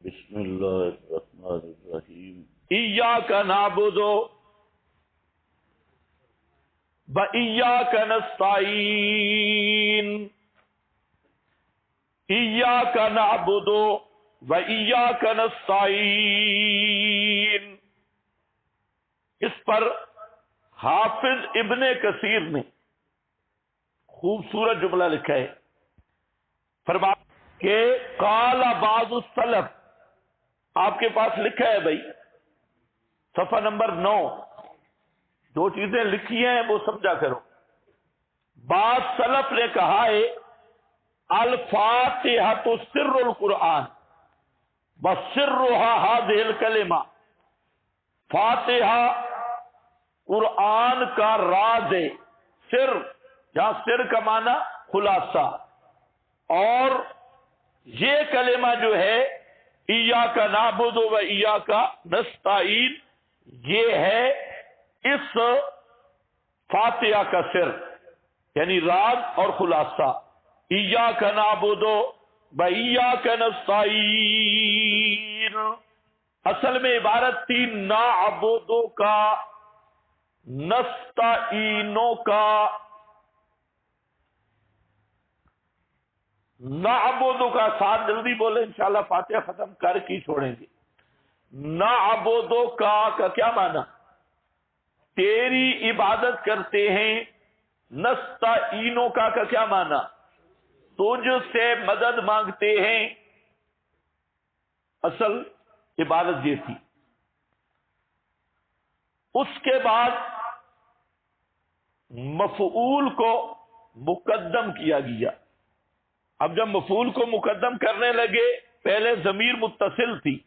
بسم اللہ الرحمن الرحیم ایاک نعبد و ایاک نستعین ایاک نعبد و ایاک نستعین. اس پر حافظ ابن کثیر نے خوبصورت جملہ لکھا ہے. فرمایا کہ قال بعض السلف، آپ کے پاس لکھا ہے بھائی صفحہ نمبر 9، جو چیزیں لکھی ہیں وہ سمجھا کرو. بعض سلف نے کہا ہے الفاتحۃ سر القرآن وسرها هذه الکلمہ، فاتحہ قرآن کا راز ہے. سر، جہاں سر کا معنی خلاصہ، اور یہ کلمہ جو ہے ایاک نعبد و ایاک نستعین، یہ ہے اس فاتحہ کا سر، یعنی راز اور خلاصہ. ایاک نعبد و ایاک نستعین اصل میں عبارت تھی نعبدو کا، نستعینو کا. نعبدو کا ساتھ جلدی بولے، انشاءاللہ فاتحہ ختم کر کے چھوڑیں گے. نعبدو کا کیا معنی؟ تیری عبادت کرتے ہیں. نستعینو کا کیا معنی؟ تجھ سے مدد مانگتے ہیں. اصل عبادت یہ تھی. اس کے بعد مفعول کو مقدم کیا گیا. اب جب مفعول کو مقدم کرنے لگے، پہلے ضمیر متصل تھی،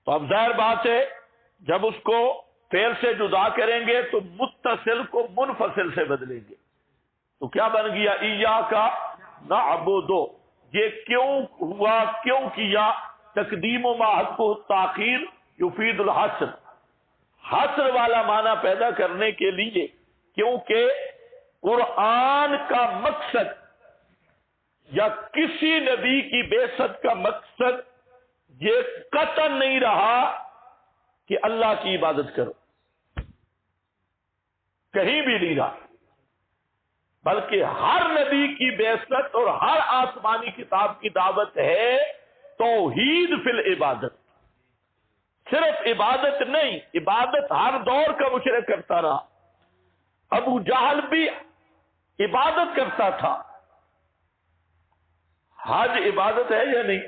تو اب ظاہر بات ہے جب اس کو فعل سے جدا کریں گے تو متصل کو منفصل سے بدلیں گے. تو کیا بن گیا؟ ایاک نعبد. یہ کیوں ہوا، کیوں کیا؟ تقدیم و ما حق تاخیر یفید الحصر، حصر والا معنی پیدا کرنے کے لیے، کیونکہ قرآن کا مقصد یا کسی نبی کی بعثت کا مقصد یہ قطعاً نہیں رہا کہ اللہ کی عبادت کرو، کہیں بھی نہیں رہا، بلکہ ہر نبی کی بعثت اور ہر آسمانی کتاب کی دعوت ہے توحید فی العبادت. صرف عبادت نہیں، عبادت ہر دور کا مشرک کرتا رہا. ابو جہل بھی عبادت کرتا تھا. حج عبادت ہے یا نہیں؟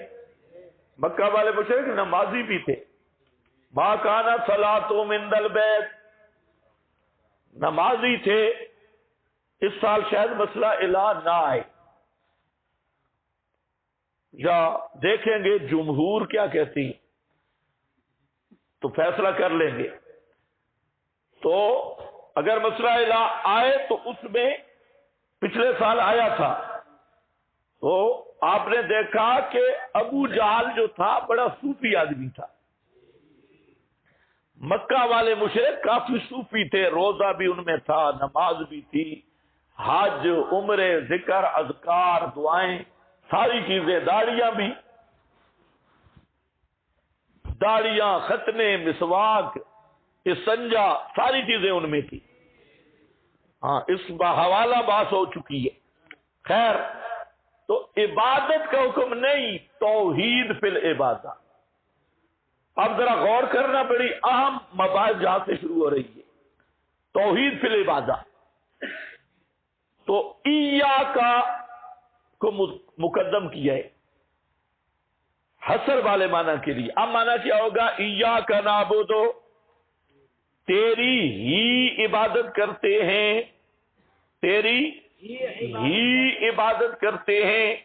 مکہ والے مشرک نمازی بھی تھے. ما کان صلاتهم عند البیت، نمازی تھے. اس سال شاید مسئلہ الہ نہ آئے، یا دیکھیں گے جمہور کیا کہتی تو فیصلہ کر لیں گے. تو اگر مسئلہ الہ آئے تو اس میں پچھلے سال آیا تھا، تو آپ نے دیکھا کہ ابو جہل جو تھا بڑا صوفی آدمی تھا. مکہ والے مشرک کافی صوفی تھے، روزہ بھی ان میں تھا، نماز بھی تھی، حج، عمرے، ذکر، اذکار، دعائیں، ساری چیزیں، داڑیاں بھی، داڑیاں، ختنے، مسواک، استنجا، ساری چیزیں ان میں تھی. ہاں، اس حوالہ بات ہو چکی ہے. خیر، تو عبادت کا حکم نہیں، توحید فی العبادہ. اب ذرا غور کرنا پڑی، اہم مباحث جہاں سے شروع ہو رہی ہے. توحید فی العبادہ. تو ایاک کو مقدم کیا ہے حصر والے معنی کے لیے. اب معنی کیا ہوگا؟ ایاک نعبد، تیری ہی عبادت کرتے ہیں، تیری ہی عبادت کرتے ہیں.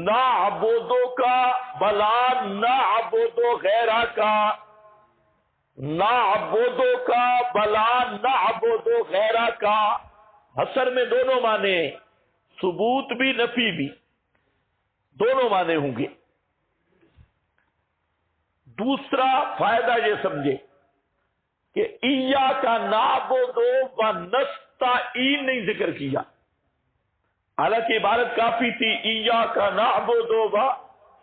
نعبدو کا بلا نعبدو غیرہ کا، نعبدو کا بلا نعبدو غیرہ کا. حصر میں دونوں معنی ہیں، ثبوت بھی نفی بھی، دونوں معنی ہوں گے. دوسرا فائدہ یہ سمجھے کہ ایاک نعبد و نستعین نہیں ذکر کیا، حالانکہ عبارت کافی تھی ایاک نعبد و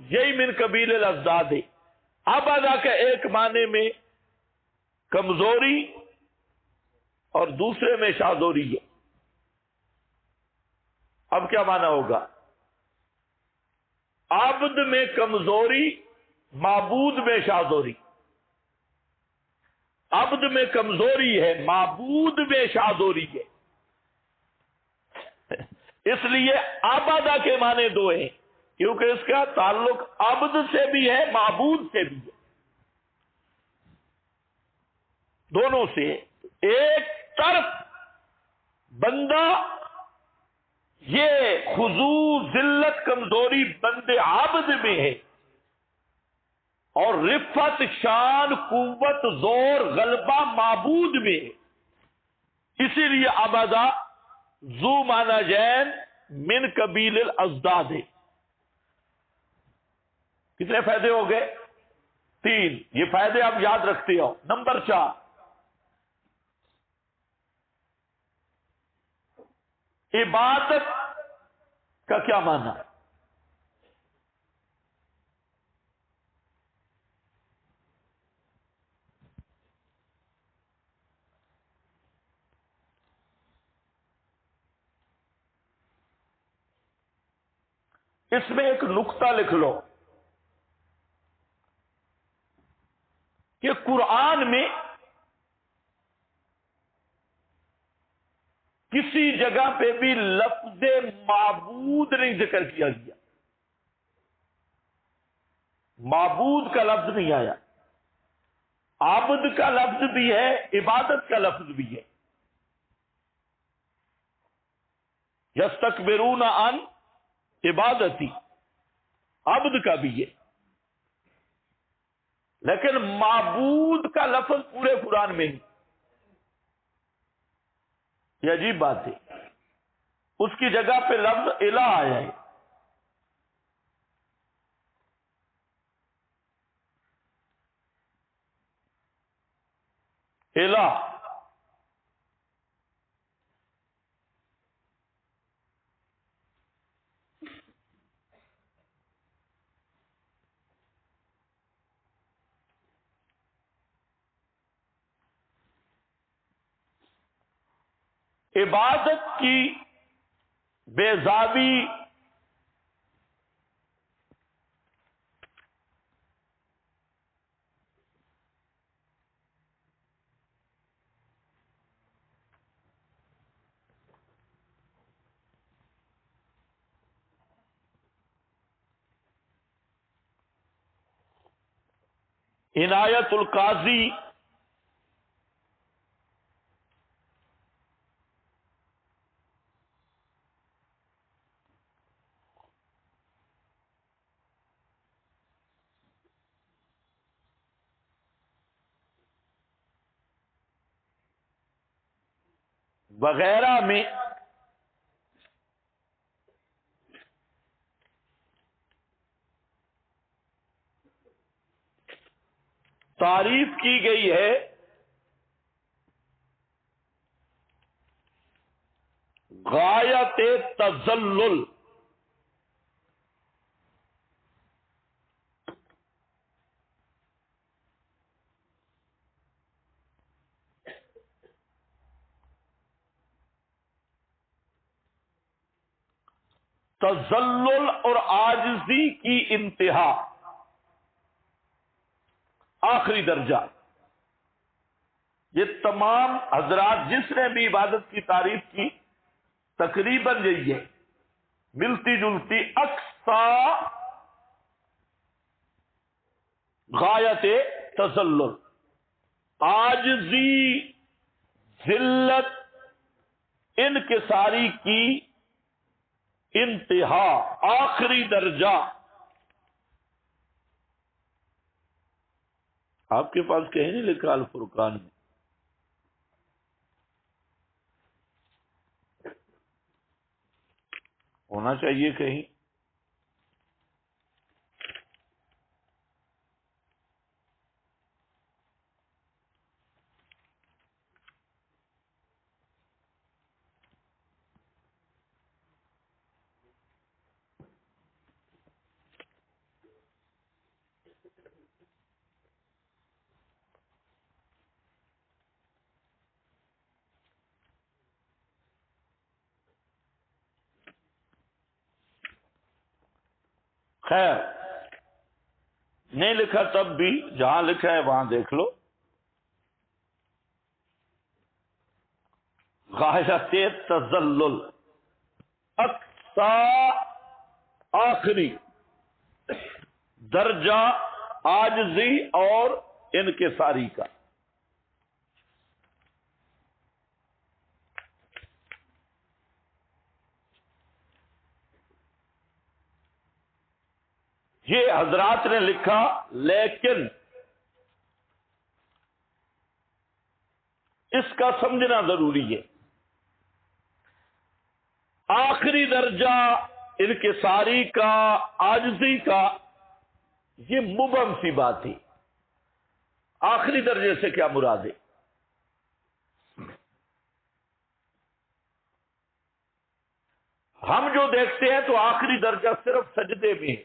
یہی من قبیل الازداد ہے. ابدا کا ایک معنی میں کمزوری اور دوسرے میں شادوری ہے. اب کیا معنی ہوگا؟ عبد میں کمزوری، معبود میں شادوری. عبد میں کمزوری ہے، معبود میں شادوری ہے. اس لیے آبادہ کے معنی دو ہیں، کیونکہ اس کا تعلق عبد سے بھی ہے، معبود سے بھی ہے، دونوں سے. ایک طرف بندہ یہ خضوع، ذلت، کمزوری بندے عبد میں ہے، اور رفت، شان، قوت، زور، غلبہ معبود میں ہے. اسی لیے عبدہ ذو معنی جین من قبیل الازداد ہے. کتنے فائدے ہو گئے؟ 3. یہ فائدے آپ یاد رکھتے ہو. نمبر 4، عبادت کا کیا معنی؟ اس میں ایک نقطہ لکھ لو کہ قرآن میں کسی جگہ پہ بھی لفظ معبود نہیں ذکر کیا گیا. معبود کا لفظ نہیں آیا. عبد کا لفظ بھی ہے، عبادت کا لفظ بھی ہے. یستکبرون عن عبادتی، عبد کا بھی ہے. لیکن معبود کا لفظ پورے قرآن میں نہیں. یہ عجیب بات ہے. اس کی جگہ پہ لفظ الہ آیا ہے. الہ. عبادت کی بیضابی عنایت القاضی وغیرہ میں تعریف کی گئی ہے غایت تذلل. تذلل اور عاجزی کی انتہا، آخری درجہ. یہ تمام حضرات جس نے بھی عبادت کی تعریف کی تقریباً یہی ہے، ملتی جلتی اقصا غایت تذلل، عاجزی، ذلت، انکساری کی انتہا، آخری درجہ. آپ کے پاس کہیں نہیں لکھا الفرقان میں؟ ہونا چاہیے کہیں. خیر نہیں لکھا تب بھی جہاں لکھا ہے وہاں دیکھ لو. غایت تذلل اقصا آخری درجہ عاجزی اور انکساری کا. یہ حضرات نے لکھا، لیکن اس کا سمجھنا ضروری ہے. آخری درجہ انکساری کا، عاجزی کا، یہ مبہم سی بات تھی. آخری درجے سے کیا مراد ہے؟ ہم جو دیکھتے ہیں تو آخری درجہ صرف سجدے میں ہے.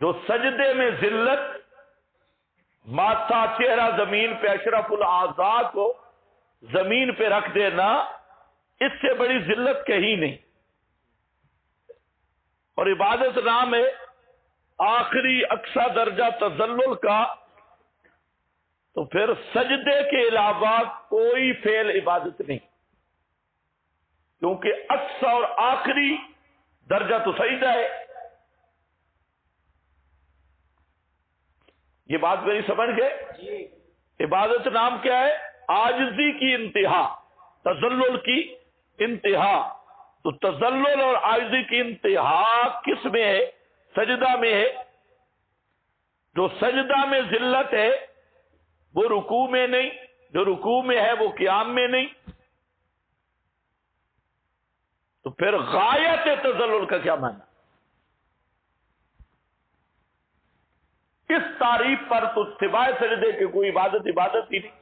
جو سجدے میں ذلت، ماتھا چہرہ زمین پہ، اشرف الاعضاء کو زمین پہ رکھ دینا، اس سے بڑی ذلت کہیں نہیں. اور عبادت نام ہے آخری اقصی درجہ تذلل کا، تو پھر سجدے کے علاوہ کوئی فعل عبادت نہیں، کیونکہ اقصی اور آخری درجہ تو سجدہ ہے. یہ بات میری سمجھ گئے؟ عبادت نام کیا ہے؟ عاجزی کی انتہا، تذلل کی انتہا. تو تذلل اور عاجزی کی انتہا کس میں ہے؟ سجدہ میں ہے. جو سجدہ میں ذلت ہے وہ رکوع میں نہیں، جو رکوع میں ہے وہ قیام میں نہیں. تو پھر غایت تذلل کا کیا معنی؟ اس تعریف پر تو سوائے سجدے کے کوئی عبادت ہی نہیں.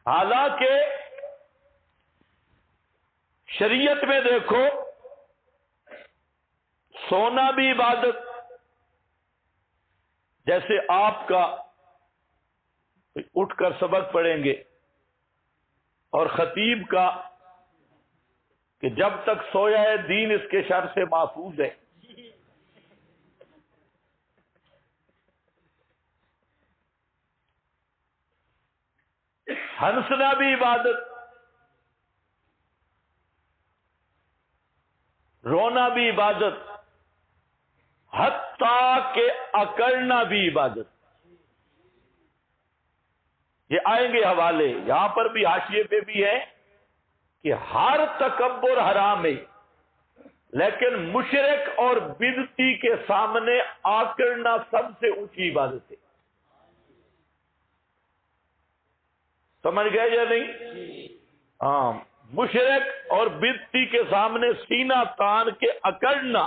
حالانکہ شریعت میں دیکھو، سونا بھی عبادت، جیسے آپ کا اٹھ کر سبق پڑھیں گے، اور خطیب کا کہ جب تک سویا ہے دین اس کے شر سے محفوظ ہے. ہنسنا بھی عبادت، رونا بھی عبادت، حتیٰ کہ اکڑنا بھی عبادت. یہ آئیں گے حوالے، یہاں پر بھی حاشیے پہ بھی ہے کہ ہر تکبر حرام ہے، لیکن مشرک اور بدعتی کے سامنے آکڑنا سب سے اونچی عبادت ہے. سمجھ گئے یا نہیں؟ ہاں، مشرک اور بدعتی کے سامنے سینہ تان کے اکڑنا.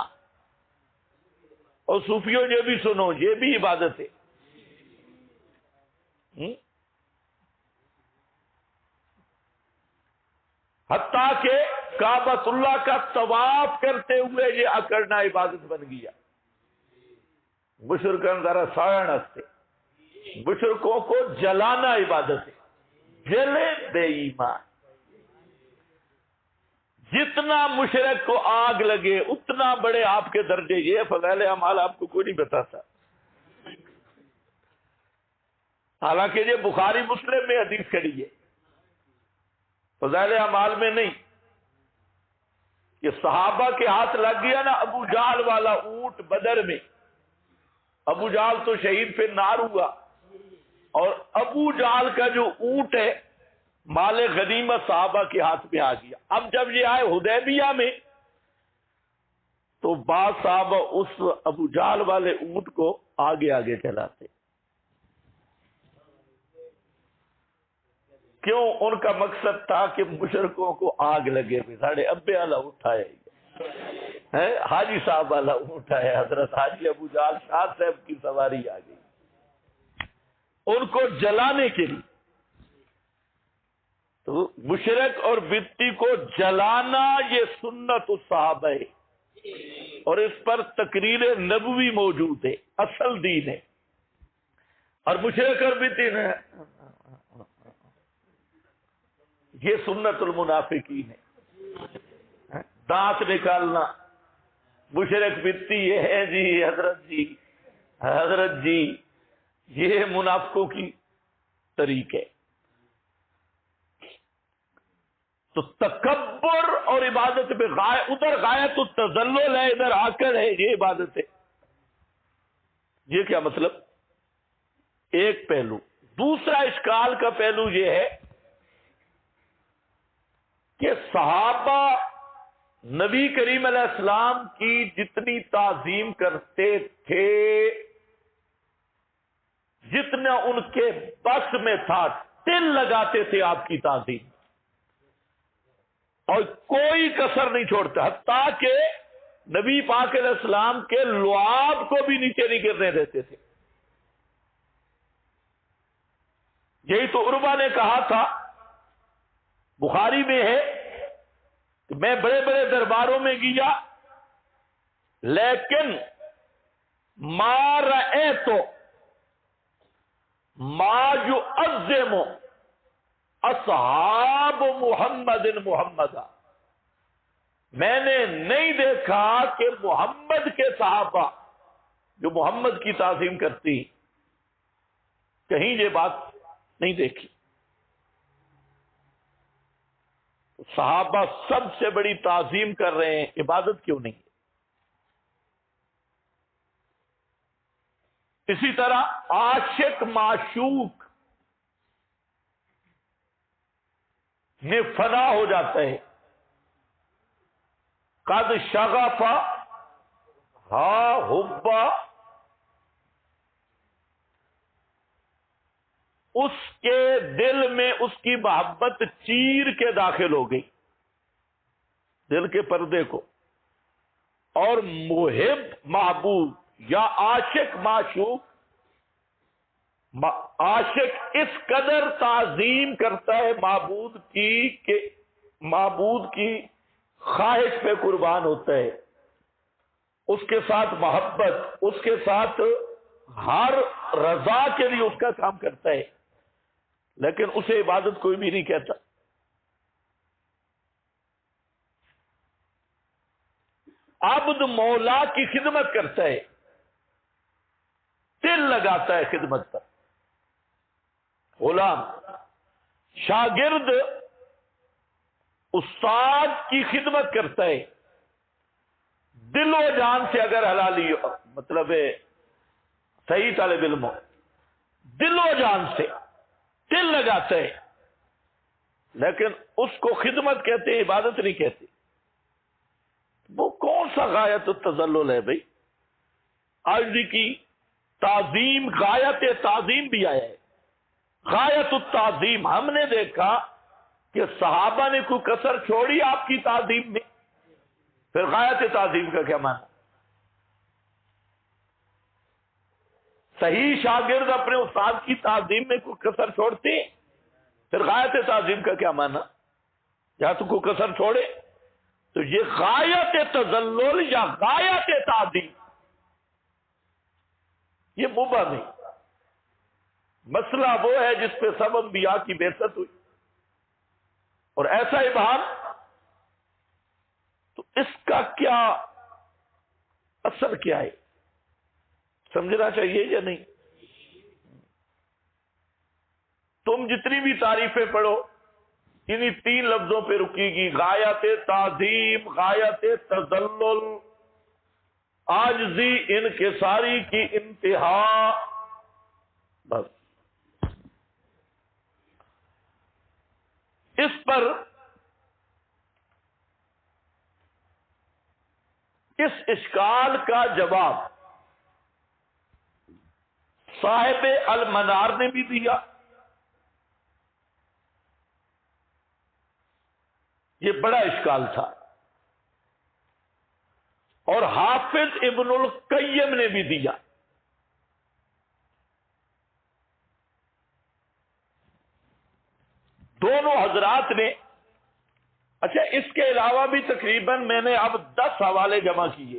اور صوفیوں یہ بھی سنو، یہ بھی عبادت ہے. حتیٰ کہ کعبۃ اللہ کا طواف کرتے ہوئے یہ اکڑنا عبادت بن گیا. مشرکان ذرا ساڑن ہستے، مشرکوں کو جلانا عبادت ہے. جلے بے ایمان. جتنا مشرک کو آگ لگے اتنا بڑے آپ کے درجے. یہ فضائل اعمال آپ کو کوئی نہیں بتاتا، حالانکہ یہ بخاری مسلم میں حدیث کھڑی ہے، فضائل اعمال میں نہیں. کہ صحابہ کے ہاتھ لگ گیا نا ابو جہل والا اونٹ بدر میں. ابو جہل تو شہید پہ نار ہوا، اور ابو جہل کا جو اونٹ ہے مال غنیمت صحابہ کے ہاتھ میں آ گیا. اب جب یہ آئے حدیبیہ میں تو بعض صحابہ اس ابو جہل والے اونٹ کو آگے آگے چلاتے. کیوں؟ ان کا مقصد تھا کہ مشرکوں کو آگ لگے. ساڑھے ابے والا اٹھایا، حاجی صاحب والا اٹھایا، حضرت حاجی ابو جہل شاہ صاحب کی سواری آ گئی ان کو جلانے کے لیے. تو مشرک اور بدعتی کو جلانا یہ سنت الصحابہ ہے، اور اس پر تقریر نبوی موجود ہے، اصل دین ہے. اور مشرک اور بدعتی نے یہ سنت المنافقین ہے. دانت نکالنا، مشرک بتی یہ ہے جی حضرت جی یہ منافقوں کی طریقے. تو تکبر اور عبادت پہ ادھر غایت التذلل ہے، ادھر آ کر ہے یہ عبادت ہے. یہ کیا مطلب؟ ایک پہلو. دوسرا اشکال کا پہلو یہ ہے کہ صحابہ نبی کریم علیہ السلام کی جتنی تعظیم کرتے تھے، جتنا ان کے بس میں تھا، تل لگاتے تھے آپ کی تعظیم، اور کوئی کسر نہیں چھوڑتا، حتیٰ کہ نبی پاک علیہ السلام کے لعاب کو بھی نیچے نہیں گرنے دیتے تھے. یہی تو عروہ نے کہا تھا، بخاری میں ہے کہ میں بڑے بڑے درباروں میں گیا لیکن ما رأیت ما یعظم اصحاب محمد محمدا، میں نے نہیں دیکھا کہ محمد کے صحابہ جو محمد کی تعظیم کرتی، کہیں یہ بات نہیں دیکھی. صحابہ سب سے بڑی تعظیم کر رہے ہیں، عبادت کیوں نہیں؟ اسی طرح عاشق معشوق میں فنا ہو جاتا ہے. قد شغف ہا حبا، اس کے دل میں اس کی محبت چیر کے داخل ہو گئی دل کے پردے کو، اور محب محبوب یا عاشق معشوق، عاشق اس قدر تعظیم کرتا ہے معبود کی کہ معبود کی خواہش پہ قربان ہوتا ہے، اس کے ساتھ محبت، اس کے ساتھ ہر رضا کے لیے اس کا کام کرتا ہے، لیکن اسے عبادت کوئی بھی نہیں کہتا. عبد مولا کی خدمت کرتا ہے، دل لگاتا ہے خدمت پر. غلام شاگرد استاد کی خدمت کرتا ہے، دل و جان سے، اگر حلالی مطلب ہے صحیح طالب علم ہو، دل و جان سے دل لگاتا ہے، لیکن اس کو خدمت کہتے ہیں، عبادت نہیں کہتے. وہ کون سا غایت التذلل ہے بھائی؟ آج کی تعظیم، غایت تعظیم بھی آیا ہے، غایت التعظیم. ہم نے دیکھا کہ صحابہ نے کوئی کسر چھوڑی آپ کی تعظیم میں، پھر غایت تعظیم کا کیا معنی؟ صحیح شاگرد اپنے استاد کی تعظیم میں کوئی کسر چھوڑتے، پھر غایت تعظیم کا کیا معنی؟ یا تو کوئی کسر چھوڑے تو یہ غایت تذلل یا غایت تعظیم، یہ مبہم نہیں. مسئلہ وہ ہے جس پہ سب انبیاء کی بعثت ہوئی، اور ایسا ابہام، تو اس کا کیا اثر کیا ہے، سمجھنا چاہیے یا نہیں؟ تم جتنی بھی تعریفیں پڑھو انہی 3 لفظوں پہ رکے گی: غایت تعظیم، غایت تذلل، عاجزی انکساری کی انتہا. بس اس پر اس اشکال کا جواب صاحب المنار نے بھی دیا. یہ بڑا اشکال تھا، اور حافظ ابن القیم نے بھی دیا. دونوں حضرات نے. اچھا، اس کے علاوہ بھی تقریباً میں نے اب 10 حوالے جمع کیے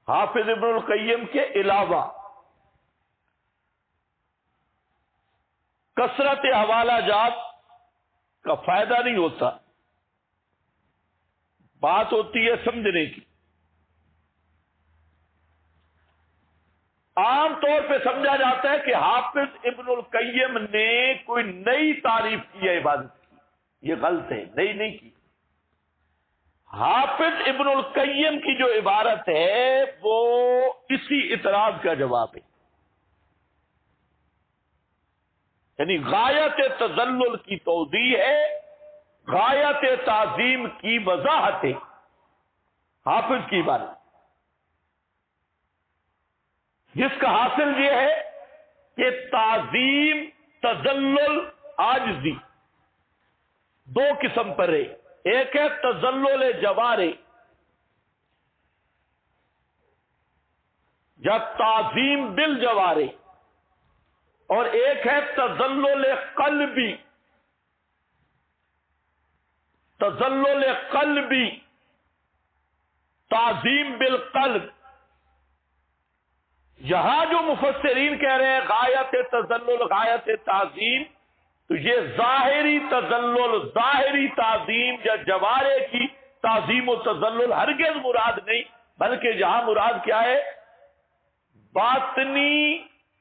حافظ ابن القیم کے علاوہ. کثرت حوالہ جات کا فائدہ نہیں ہوتا، بات ہوتی ہے سمجھنے کی. عام طور پہ سمجھا جاتا ہے کہ حافظ ابن القیم نے کوئی نئی تعریف کی ہے عبادت کی. یہ غلط ہے، نئی نہیں کی. حافظ ابن القیم کی جو عبارت ہے وہ اسی اعتراض کا جواب ہے. یعنی غایت تذلل کی توضیح ہے، غایت تعظیم کی وضاحت ہے حافظ کی عبارت، جس کا حاصل یہ ہے کہ تعظیم، تذلل، عاجزی دو قسم پر ہے. ایک ہے تذلل جوارے، یا تعظیم بالجوارے، اور ایک ہے تذلل قلبی. تذلل قلبی، تعظیم بالقلب. یہاں جو مفسرین کہہ رہے ہیں غایت تذلل، غایت تعظیم، تو یہ ظاہری تذلل، ظاہری تعظیم یا جوارے کی تعظیم و تذلل ہرگز مراد نہیں، بلکہ یہاں مراد کیا ہے؟ باطنی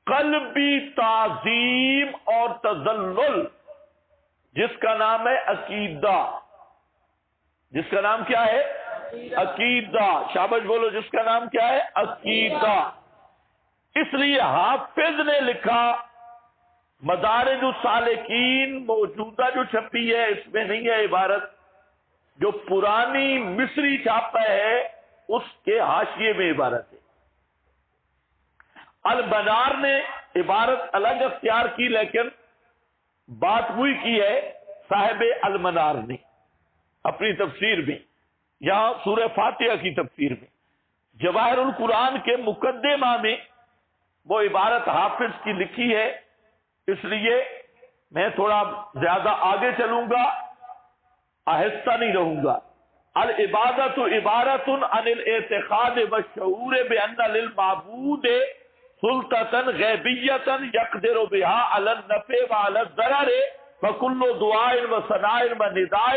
قلبی تعظیم اور تذلل، جس کا نام ہے عقیدہ. جس کا نام کیا ہے؟ عقیدہ. شاباش بولو، جس کا نام کیا ہے؟ عقیدہ. اس لیے حافظ نے لکھا مدارج السالکین، موجودہ جو چھپی ہے اس میں نہیں ہے عبارت، جو پرانی مصری چھاپا ہے اس کے حاشیے میں عبارت ہے. المنار نے عبارت الگ اختیار کی، لیکن بات وہی کی ہے صاحب المنار نے اپنی تفسیر میں، یہاں سورہ فاتحہ کی تفسیر میں. جواہر القرآن کے مقدمہ میں وہ عبارت حافظ کی لکھی ہے. اس لیے میں تھوڑا زیادہ آگے چلوں گا، آہستہ نہیں رہوں گا. العبادت عبارت عن الاعتقاد والشعور بان للمعبود سلطة غیبیة یقدر بها على النفع وعلى الضرر فكل دعاء وثناء ونداء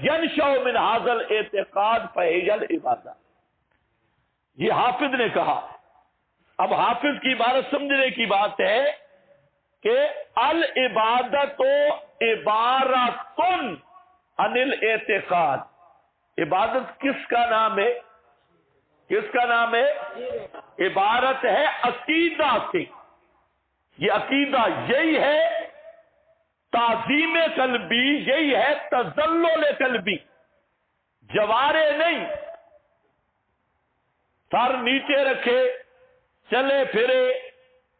ينشأ من هذا الاعتقاد فهي العبادة. یہ حافظ نے کہا. اب حافظ کی عبارت سمجھنے کی بات ہے کہ العبادت عبارت عن الاعتقاد. عبادت کس کا نام ہے؟ کس کا نام ہے؟ عبارت ہے عقیدہ سے. یہ عقیدہ یہی ہے تعظیم قلبی، یہی ہے تذلل قلبی. جوارے نہیں، سر نیچے رکھے چلے پھرے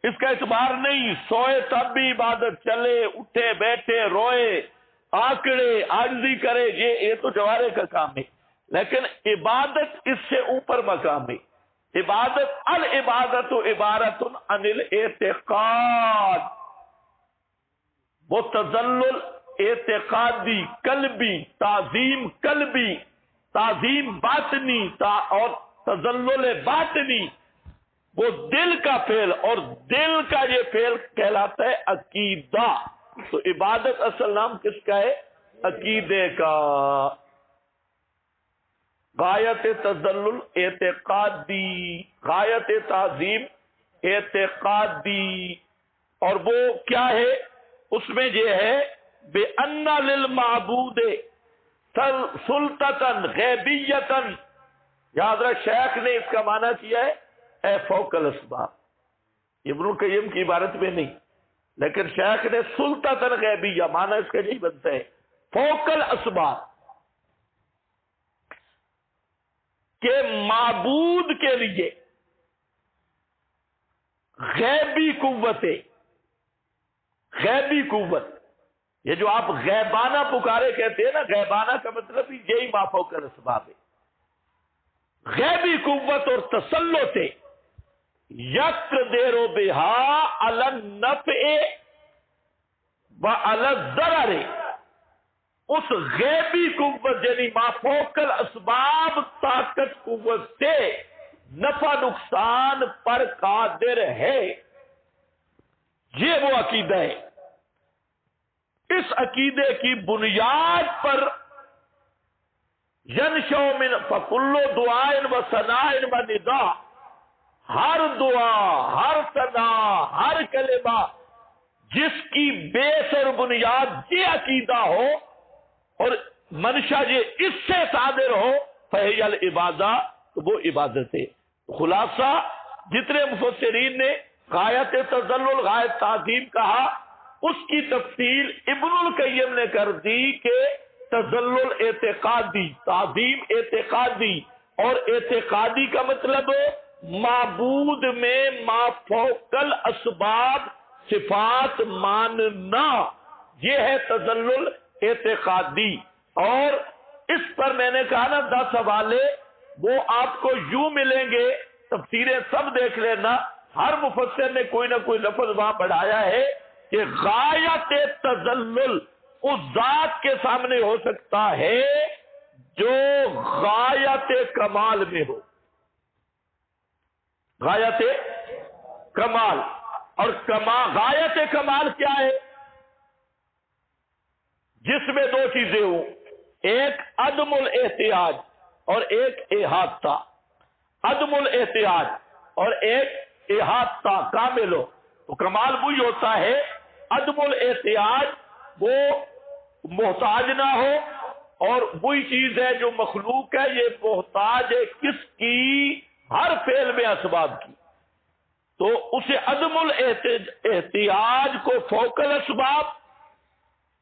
اس کا اعتبار نہیں. سوئے تب بھی عبادت، چلے اٹھے بیٹھے روئے آکڑے عاجزی کرے، یہ تو جوارے کا کام ہے. لیکن عبادت اس سے اوپر مقام ہے. عبادت العبادت عبارت عن الاعتقاد. وہ تذلل اعتقادی قلبی، تعظیم قلبی، تعظیم باطنی اور تذلل باطنی، وہ دل کا فعل، اور دل کا یہ فعل کہلاتا ہے عقیدہ. تو عبادت اصل نام کس کا ہے؟ عقیدے کا. غایت تذلل اعتقادی، غایت تعظیم اعتقادی. اور وہ کیا ہے؟ اس میں یہ ہے بے ان للمعبود سلطتاً غیبیتاً. یاد رکھ، شیخ نے اس کا معنی کیا ہے اے فوق الاسباب. ابن القیم کی عبارت میں نہیں، لیکن شیخ نے سلطتاً غیبیہ معنی اس کا نہیں بنتا ہے فوق الاسباب، کہ معبود کے لیے غیبی قوت ہے. غیبی قوت، یہ جو آپ غیبانہ پکارے کہتے ہیں نا، غیبانہ کا مطلب یہی ما فوق الاسباب ہے. غیبی قوت اور تسلط ہے. یقدر بها علی النفع وعلی الضرر. اس غیبی قوت یعنی ما فوق الاسباب طاقت قوت سے نفع نقصان پر قادر ہے. یہ وہ عقیدہ ہے. اس عقیدے کی بنیاد پر ینشو من فکل دعائن و ثنائن و ندا، ہر دعا، ہر ثنا، ہر کلمہ جس کی بیس اور بنیاد یہ عقیدہ ہو اور منشا یہ اس سے صادر ہو فہی العبادہ، تو وہ عبادت ہے۔ خلاصہ جتنے مفسرین نے غایت تذلل غایت تعظیم کہا، اس کی تفصیل ابن القیم نے کر دی کہ تذلل اعتقادی، تعظیم اعتقادی، اور اعتقادی کا مطلب معبود میں ما فوق الاسباب صفات ماننا، یہ ہے تذلل اعتقادی۔ اور اس پر میں نے کہا نا 10 حوالے وہ آپ کو یوں ملیں گے، تفسیریں سب دیکھ لینا، ہر مفسر نے کوئی نہ کوئی لفظ وہاں بڑھایا ہے کہ غایت تذلل اس ذات کے سامنے ہو سکتا ہے جو غایت کمال میں ہو، غایت کمال۔ اور غایت کمال کیا ہے؟ جس میں دو چیزیں ہوں، ایک عدم الاحتیاج اور ایک احاطہ، عدم الاحتیاج اور ایک احاطہ کامل ہو، تو کمال وہی ہوتا ہے عدم الاحتیاج، وہ محتاج نہ ہو، اور وہی چیز ہے جو مخلوق ہے یہ محتاج ہے کس کی؟ ہر فعل میں اسباب کی، تو اسے عدم الاحتیاج کو فوق الاسباب،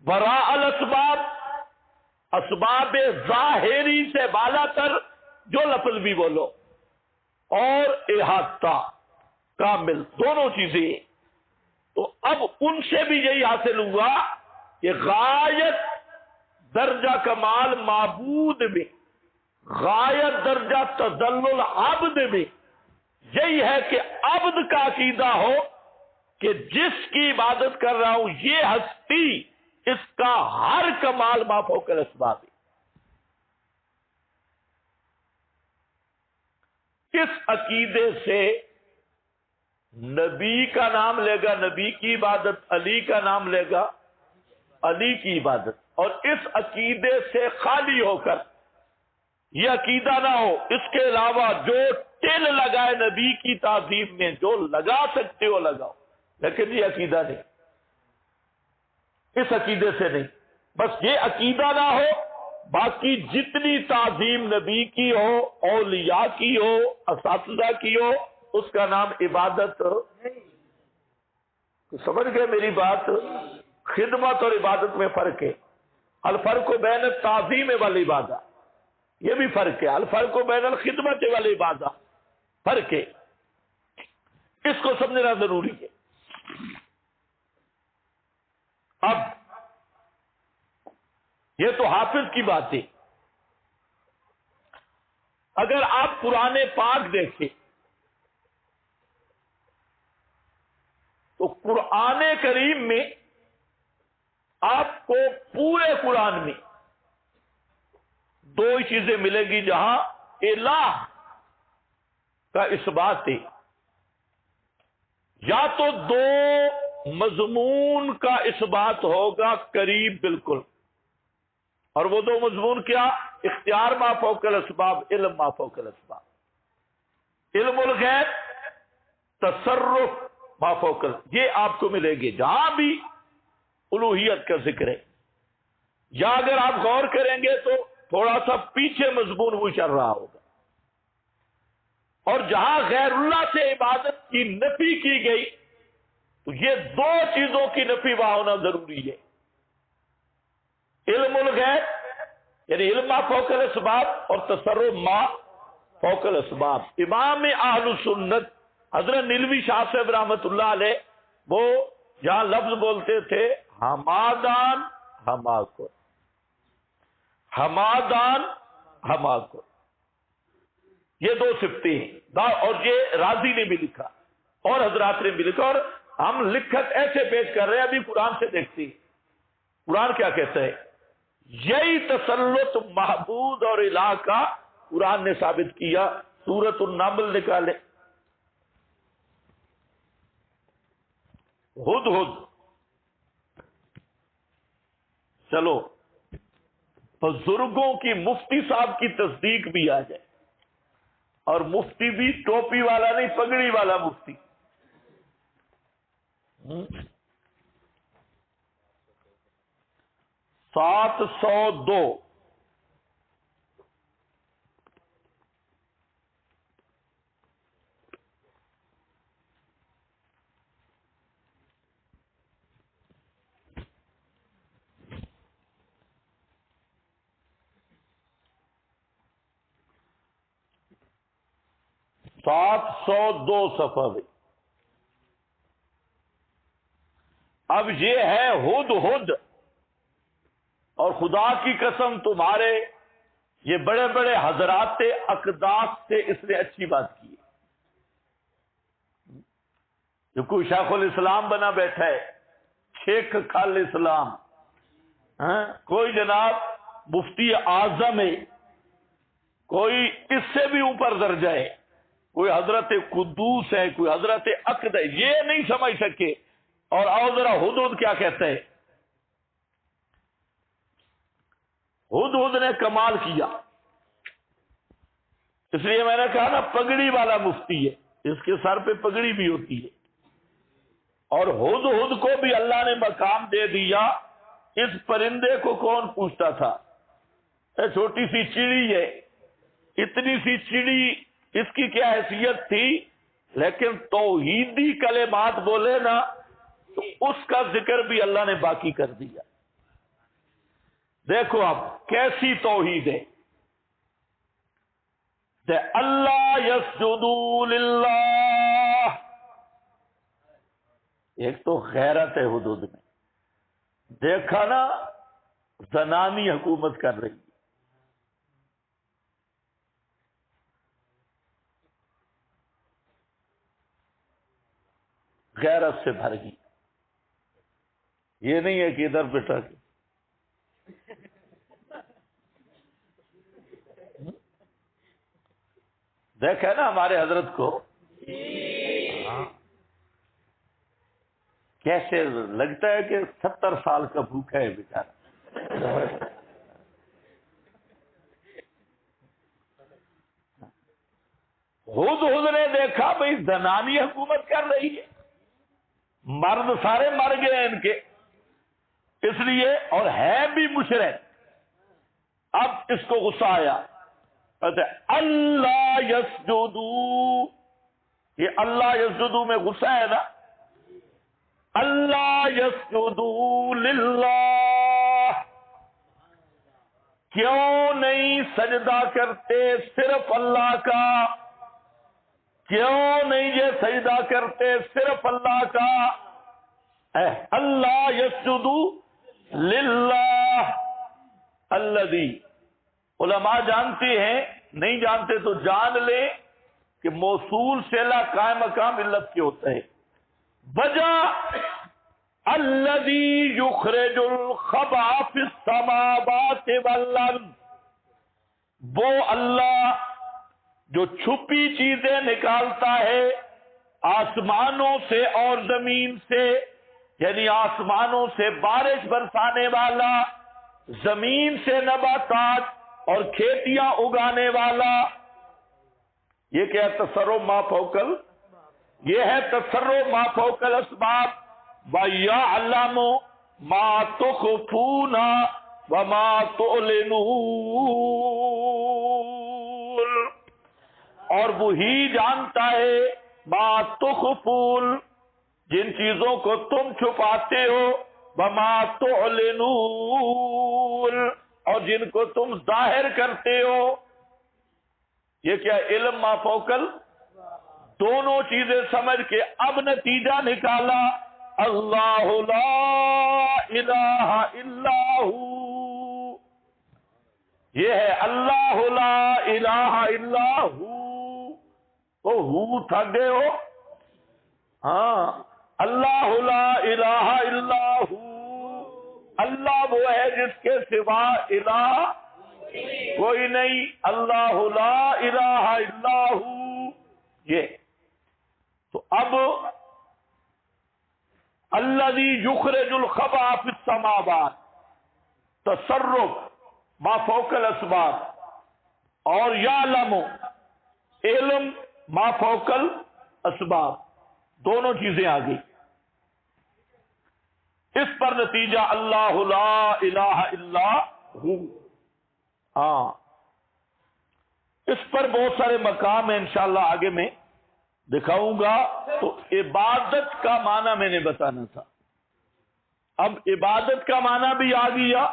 وراء الاسباب، اسباب ظاہری سے بالا تر جو لفظ بھی بولو، اور احاطہ کامل، دونوں چیزیں۔ تو اب ان سے بھی یہی حاصل ہوا کہ غایت درجہ کمال معبود میں، غایت درجہ تذلل عبد میں یہی ہے کہ عبد کا عقیدہ ہو کہ جس کی عبادت کر رہا ہوں یہ ہستی، اس کا ہر کمال ما فوق الاسباب ہے۔ اس عقیدے سے نبی کا نام لے گا نبی کی عبادت، علی کا نام لے گا علی کی عبادت، اور اس عقیدے سے خالی ہو کر یہ عقیدہ نہ ہو اس کے علاوہ جو ٹل لگائے نبی کی تعظیم میں، جو لگا سکتے ہو لگاؤ، لیکن یہ عقیدہ نہیں، اس عقیدے سے نہیں، بس یہ عقیدہ نہ ہو، باقی جتنی تعظیم نبی کی ہو، اولیاء کی ہو، اساتذہ کی ہو، اس کا نام عبادت نہیں۔ سمجھ گئے میری بات؟ خدمت اور عبادت میں فرق ہے، الفرق بین التعظیم والعبادہ، یہ بھی فرق ہے، الفرق بین الخدمت والعبادہ، فرق ہے، اس کو سمجھنا ضروری ہے۔ اب یہ تو حافظ کی بات ہے، اگر آپ قرآن پاک دیکھیں تو قرآن کریم میں آپ کو پورے قرآن میں دو ہی چیزیں ملیں گی جہاں الہ کا اثبات ہے، یا تو دو مضمون کا اثبات ہوگا قریب بالکل، اور وہ دو مضمون کیا؟ اختیار ما فوق الاسباب، علم ما فوق الاسباب، علم الغیب، تصرف ما فوق الاسباب، یہ آپ کو ملے گی جہاں بھی الوہیت کا ذکر ہے۔ یا اگر آپ غور کریں گے تو تھوڑا سا پیچھے مضمون وہ چل رہا ہوگا، اور جہاں غیر اللہ سے عبادت کی نفی کی گئی تو یہ دو چیزوں کی نفی وہاں ہونا ضروری ہے، علم الغیب یعنی علم ما فوق الاسباب، اور تصرف ما فوق الاسباب۔ امام اہل سنت حضرت نیلوی شاہ صاحب رحمت اللہ علیہ وہ جہاں لفظ بولتے تھے ہمادان ہماکر، ہمادان ہماکر، یہ دو صفتیں ہیں، اور یہ راضی نے بھی لکھا اور حضرات نے بھی لکھا، اور ہم لکھت ایسے پیش کر رہے ہیں، ابھی قرآن سے دیکھتے ہیں قرآن کیا کہتا ہے۔ یہی تسلط معبود اور الہ کا قرآن نے ثابت کیا۔ سورۃ النمل نکالے، ہد چلو بزرگوں کی مفتی صاحب کی تصدیق بھی آ جائے، اور مفتی بھی ٹوپی والا نہیں، پگڑی والا مفتی. 702 702 صفحہ بھی. اب یہ ہے ہد ہد، اور خدا کی قسم تمہارے یہ بڑے بڑے حضرات اقداس سے اس نے اچھی بات کی ہے. جو کوئی شیخ الاسلام بنا بیٹھا ہے، شیخ خال اسلام، کوئی جناب مفتی اعظم ہے، کوئی اس سے بھی اوپر درجہ ہے، کوئی حضرت قدوس ہے، کوئی حضرت عقد ہے، یہ نہیں سمجھ سکے. اور آؤ ذرا ہدہد کیا کہتا ہے. ہدہد نے کمال کیا، اس لیے میں نے کہا نا پگڑی والا مفتی ہے، اس کے سر پہ پگڑی بھی ہوتی ہے. اور ہدہد کو بھی اللہ نے مقام دے دیا. اس پرندے کو کون پوچھتا تھا؟ چھوٹی سی چڑی ہے، اتنی سی چڑی، اس کی کیا حیثیت تھی؟ لیکن توحیدی کلمات بولے نا تو اس کا ذکر بھی اللہ نے باقی کر دیا. دیکھو اب کیسی توحید ہے. اللہ یسجدوا للہ، ایک تو غیرت ہے حدود میں. دیکھا نا زنانی حکومت کر رہی ہے، غیرت سے بھر گئی. یہ نہیں ہے کہ ادھر بٹھا کے دیکھا نا ہمارے حضرت کو کیسے لگتا ہے کہ 70 سال کا بھوکا ہے بیچارہ. ہدہد نے دیکھا بھئی زنانی حکومت کر رہی ہے، مرد سارے مر گئے ان کے، اس لیے، اور ہے بھی مشرک. اب اس کو غصہ آیا، کہتے اللہ یسجدو، یہ اللہ یسجدو میں غصہ ہے نا. اللہ یسجدو للہ، کیوں نہیں سجدہ کرتے صرف اللہ کا؟ کیوں نہیں یہ سجدہ کرتے صرف اللہ کا؟ اللہ یسجدو للہ الذی. علماء جانتے ہیں، نہیں جانتے تو جان لیں کہ موصول صلہ قائم مقام علت کے ہوتا ہے. وجہ الذی یخرج الخبء فی السماوات والارض، وہ اللہ جو چھپی چیزیں نکالتا ہے آسمانوں سے اور زمین سے، یعنی آسمانوں سے بارش برسانے والا، زمین سے نباتات اور کھیتیاں اگانے والا. یہ کیا ہے؟ تصرف ما فوقل، یہ ہے تصرف ما فوق الاسباب. وَيَعْلَمُ مَا تُخْفُونَ وَمَا تُعْلِنُونَ، اور وہی جانتا ہے ما تخفون، جن چیزوں کو تم چھپاتے ہو، وما تعلنون، اور جن کو تم ظاہر کرتے ہو. یہ کیا علم ما فوقل، دونوں چیزیں سمجھ کے اب نتیجہ نکالا اللہ لا الہ الا ہو. یہ ہے اللہ لا الہ الا ہو. ہو تھک گئے ہو؟ ہاں، اللہ لا الہ الا ہو، اللہ وہ ہے جس کے سوا الہ کوئی نہیں. اللہ لا الہ الا ہو. یہ تو اب الذی یخرج الخبء فی السماوات، تصرف ما فوق الاسباب اور یعلم علم ما فوق الاسباب، دونوں چیزیں آ گئی۔ اس پر نتیجہ اللہ لا الہ الا ہو۔ ہاں، اس پر بہت سارے مقام ہیں، انشاءاللہ آگے میں دکھاؤں گا۔ تو عبادت کا معنی میں نے بتانا تھا، اب عبادت کا معنی بھی آ گیا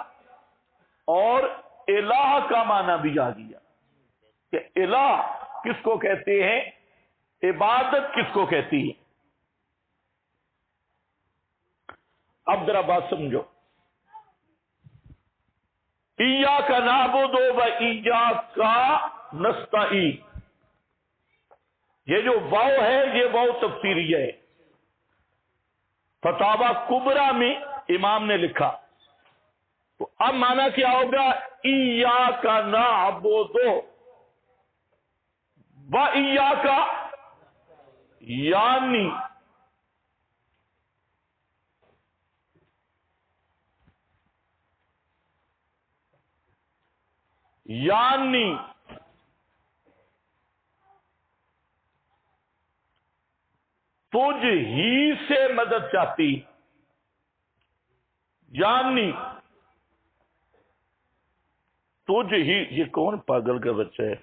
اور الہ کا معنی بھی آ گیا کہ الہ کس کو کہتے ہیں، عبادت کس کو کہتی ہے۔ اب ذرا بات سمجھو، ایاک نعبد و ایاک نستعین، یہ جو واو ہے یہ واو تفسیریہ ہے، فتاوی کبریٰ میں امام نے لکھا۔ تو اب معنی کیا ہوگا، ایاک نعبد و ایاک، یعنی تجھ ہی سے مدد چاہتی، یعنی تجھ ہی۔ یہ کون پاگل کا بچہ ہے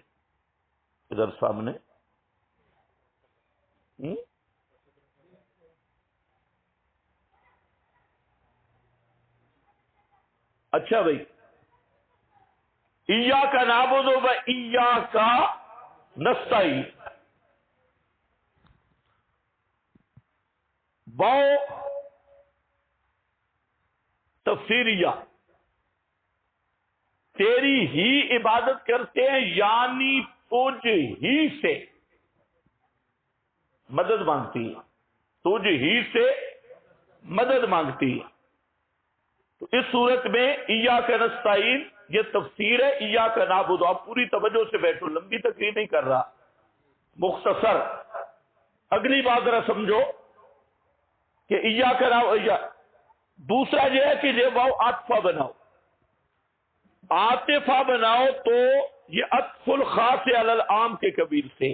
ادھر سامنے؟ اچھا بھائی، ایاک نعبد و ایاک نستعین، واو تفسیریہ، تیری ہی عبادت کرتے ہیں یعنی تجھ ہی سے مدد مانگتی ہے، تجھ ہی سے مدد مانگتی ہے۔ تو اس صورت میں ایاک نستعین یہ تفسیر ہے ایاک نعبد۔ آپ پوری توجہ سے بیٹھو، لمبی تقریر نہیں کر رہا، مختصر۔ اگلی بات ذرا سمجھو کہ ایاک نعبد، دوسرا یہ ہے کہ یہ واو عاطفہ بناؤ، عاطفہ بناؤ تو یہ عطف الخاص علی العام کے قبیل سے۔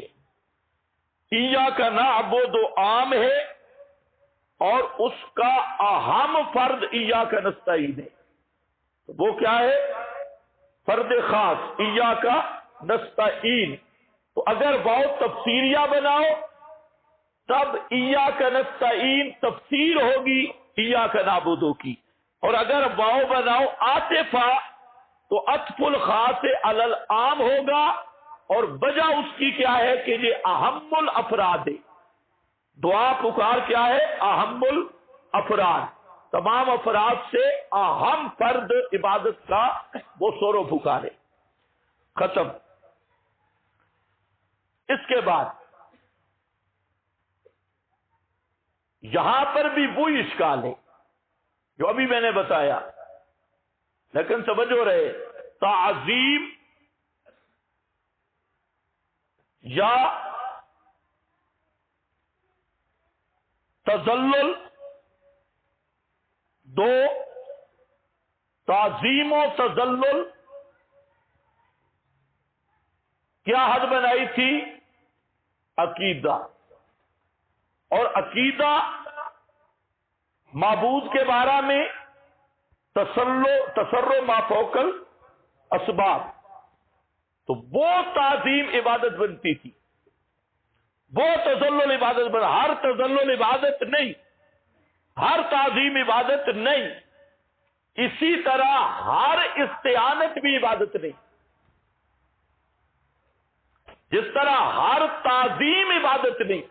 ایاک نعبد عام ہے اور اس کا اہم فرد ایاک نستعین ہے، وہ کیا ہے؟ فرد خاص ایاک نستعین۔ تو اگر واو تفسیریہ بناؤ تب ایاک نستعین تفسیر ہوگی ایاک نعبد کی، اور اگر واو بناؤ عاطفہ تو عطف الخاص علی العام ہوگا، اور وجہ اس کی کیا ہے کہ یہ اہم الافراد ہے۔ دعا پکار کیا ہے؟ اہم الافراد، تمام افراد سے اہم فرد عبادت کا وہ سور و پکارے۔ ختم۔ اس کے بعد یہاں پر بھی وہی اشکال ہے جو ابھی میں نے بتایا، لیکن سمجھو رہے، تعظیم یا تذلل، دو، تعظیم و تذلل کیا حد بنائی تھی؟ عقیدہ، اور عقیدہ معبود کے بارے میں تصرف ما فوق الاسباب، تو وہ تعظیم عبادت بنتی تھی، وہ تذلل عبادت بنا۔ ہر تذلل عبادت نہیں، ہر تعظیم عبادت نہیں، اسی طرح ہر استعانت بھی عبادت نہیں۔ جس طرح ہر تعظیم عبادت نہیں،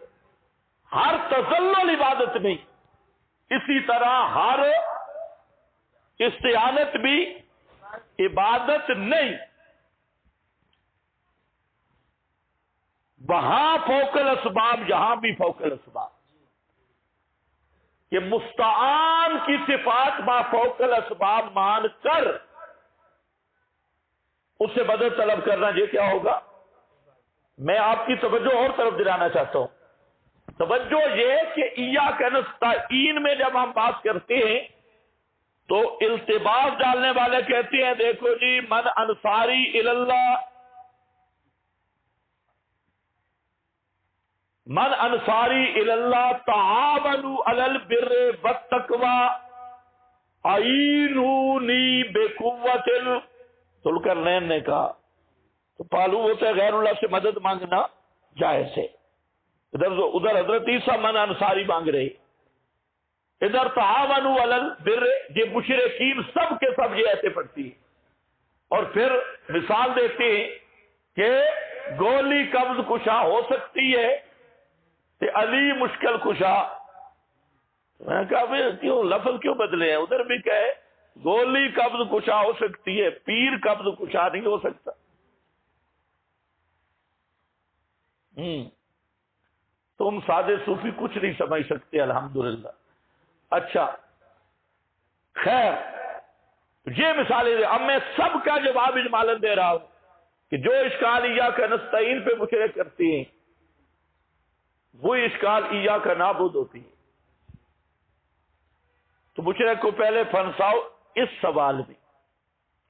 ہر تذلل عبادت نہیں، اسی طرح ہر استعانت بھی عبادت نہیں۔ وہاں فوق الاسباب، یہاں بھی فوق الاسباب، کہ مستعان کی صفات ما فوق الاسباب مان کر اس سے مدد طلب کرنا، یہ کیا ہوگا؟ میں آپ کی توجہ اور طرف دلانا چاہتا ہوں۔ توجہ یہ کہ ایاک نستعین میں جب ہم بات کرتے ہیں تو التباس ڈالنے والے کہتے ہیں دیکھو جی من انصاری اللہ، من انصاری اللہ تعاونوا علی البر والتقوی اعینونی بقوت ذوالقرنین نے کہا تو معلوم ہوتا ہے غیر اللہ سے مدد مانگنا جائز ہے۔ ادھر حضرت عیسیٰ من انصاری مانگ رہے، ادھر تعاونوا علی البر، یہ مشرکین سب کے سب یہ ایسے پڑھتی ہیں۔ اور پھر مثال دیتے ہیں کہ گولی قبض کشا ہو سکتی ہے کہ علی مشکل کشا۔ میں کہا بھئی کیوں لفظ کیوں بدلے ہیں؟ ادھر بھی کہے گولی قبض کشا ہو سکتی ہے، پیر قبض کشا نہیں ہو سکتا۔ تم سادے صوفی کچھ نہیں سمجھ سکتے الحمدللہ۔ اچھا خیر، یہ مثالیں دے، اب میں سب کا جواب اجمالاً دے رہا ہوں کہ جو اشکال ایاک نستعین پہ مشرک کرتے ہیں وہی اشکال ایاک نعبد ہوتی ہے۔ تو مشرک کو پہلے پھنساؤ اس سوال میں،